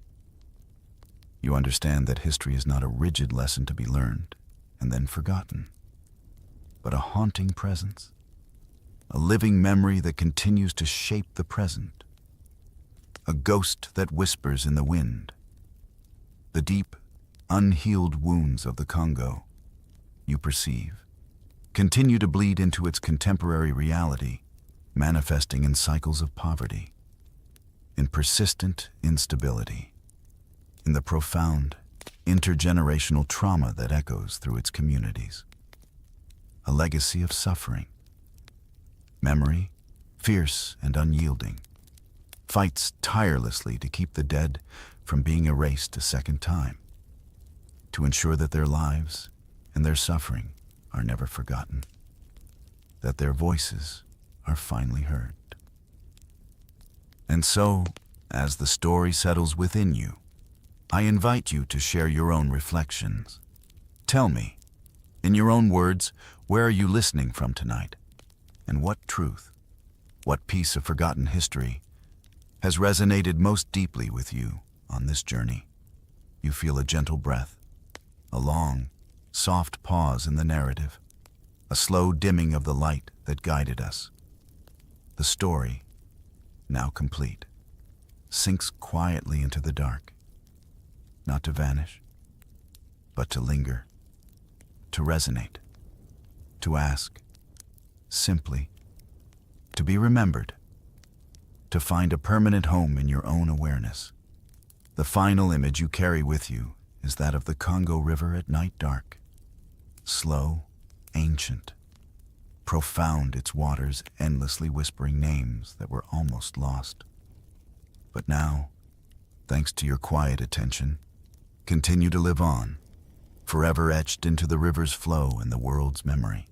You understand that history is not a rigid lesson to be learned and then forgotten, but a haunting presence, a living memory that continues to shape the present, a ghost that whispers in the wind. The deep, unhealed wounds of the Congo, you perceive, continue to bleed into its contemporary reality, manifesting in cycles of poverty, in persistent instability, in the profound, intergenerational trauma that echoes through its communities. A legacy of suffering. Memory, fierce and unyielding, fights tirelessly to keep the dead from being erased a second time, to ensure that their lives and their suffering are never forgotten, that their voices are finally heard. And so, as the story settles within you, I invite you to share your own reflections. Tell me, in your own words, where are you listening from tonight? And what truth, what piece of forgotten history has resonated most deeply with you on this journey? You feel a gentle breath, a long, soft pause in the narrative, a slow dimming of the light that guided us. The story, now complete, sinks quietly into the dark, not to vanish, but to linger, to resonate, to ask, simply, to be remembered, to find a permanent home in your own awareness. The final image you carry with you is that of the Congo River at night dark, slow, ancient, profound, its waters endlessly whispering names that were almost lost. But now, thanks to your quiet attention, continue to live on, forever etched into the river's flow and the world's memory.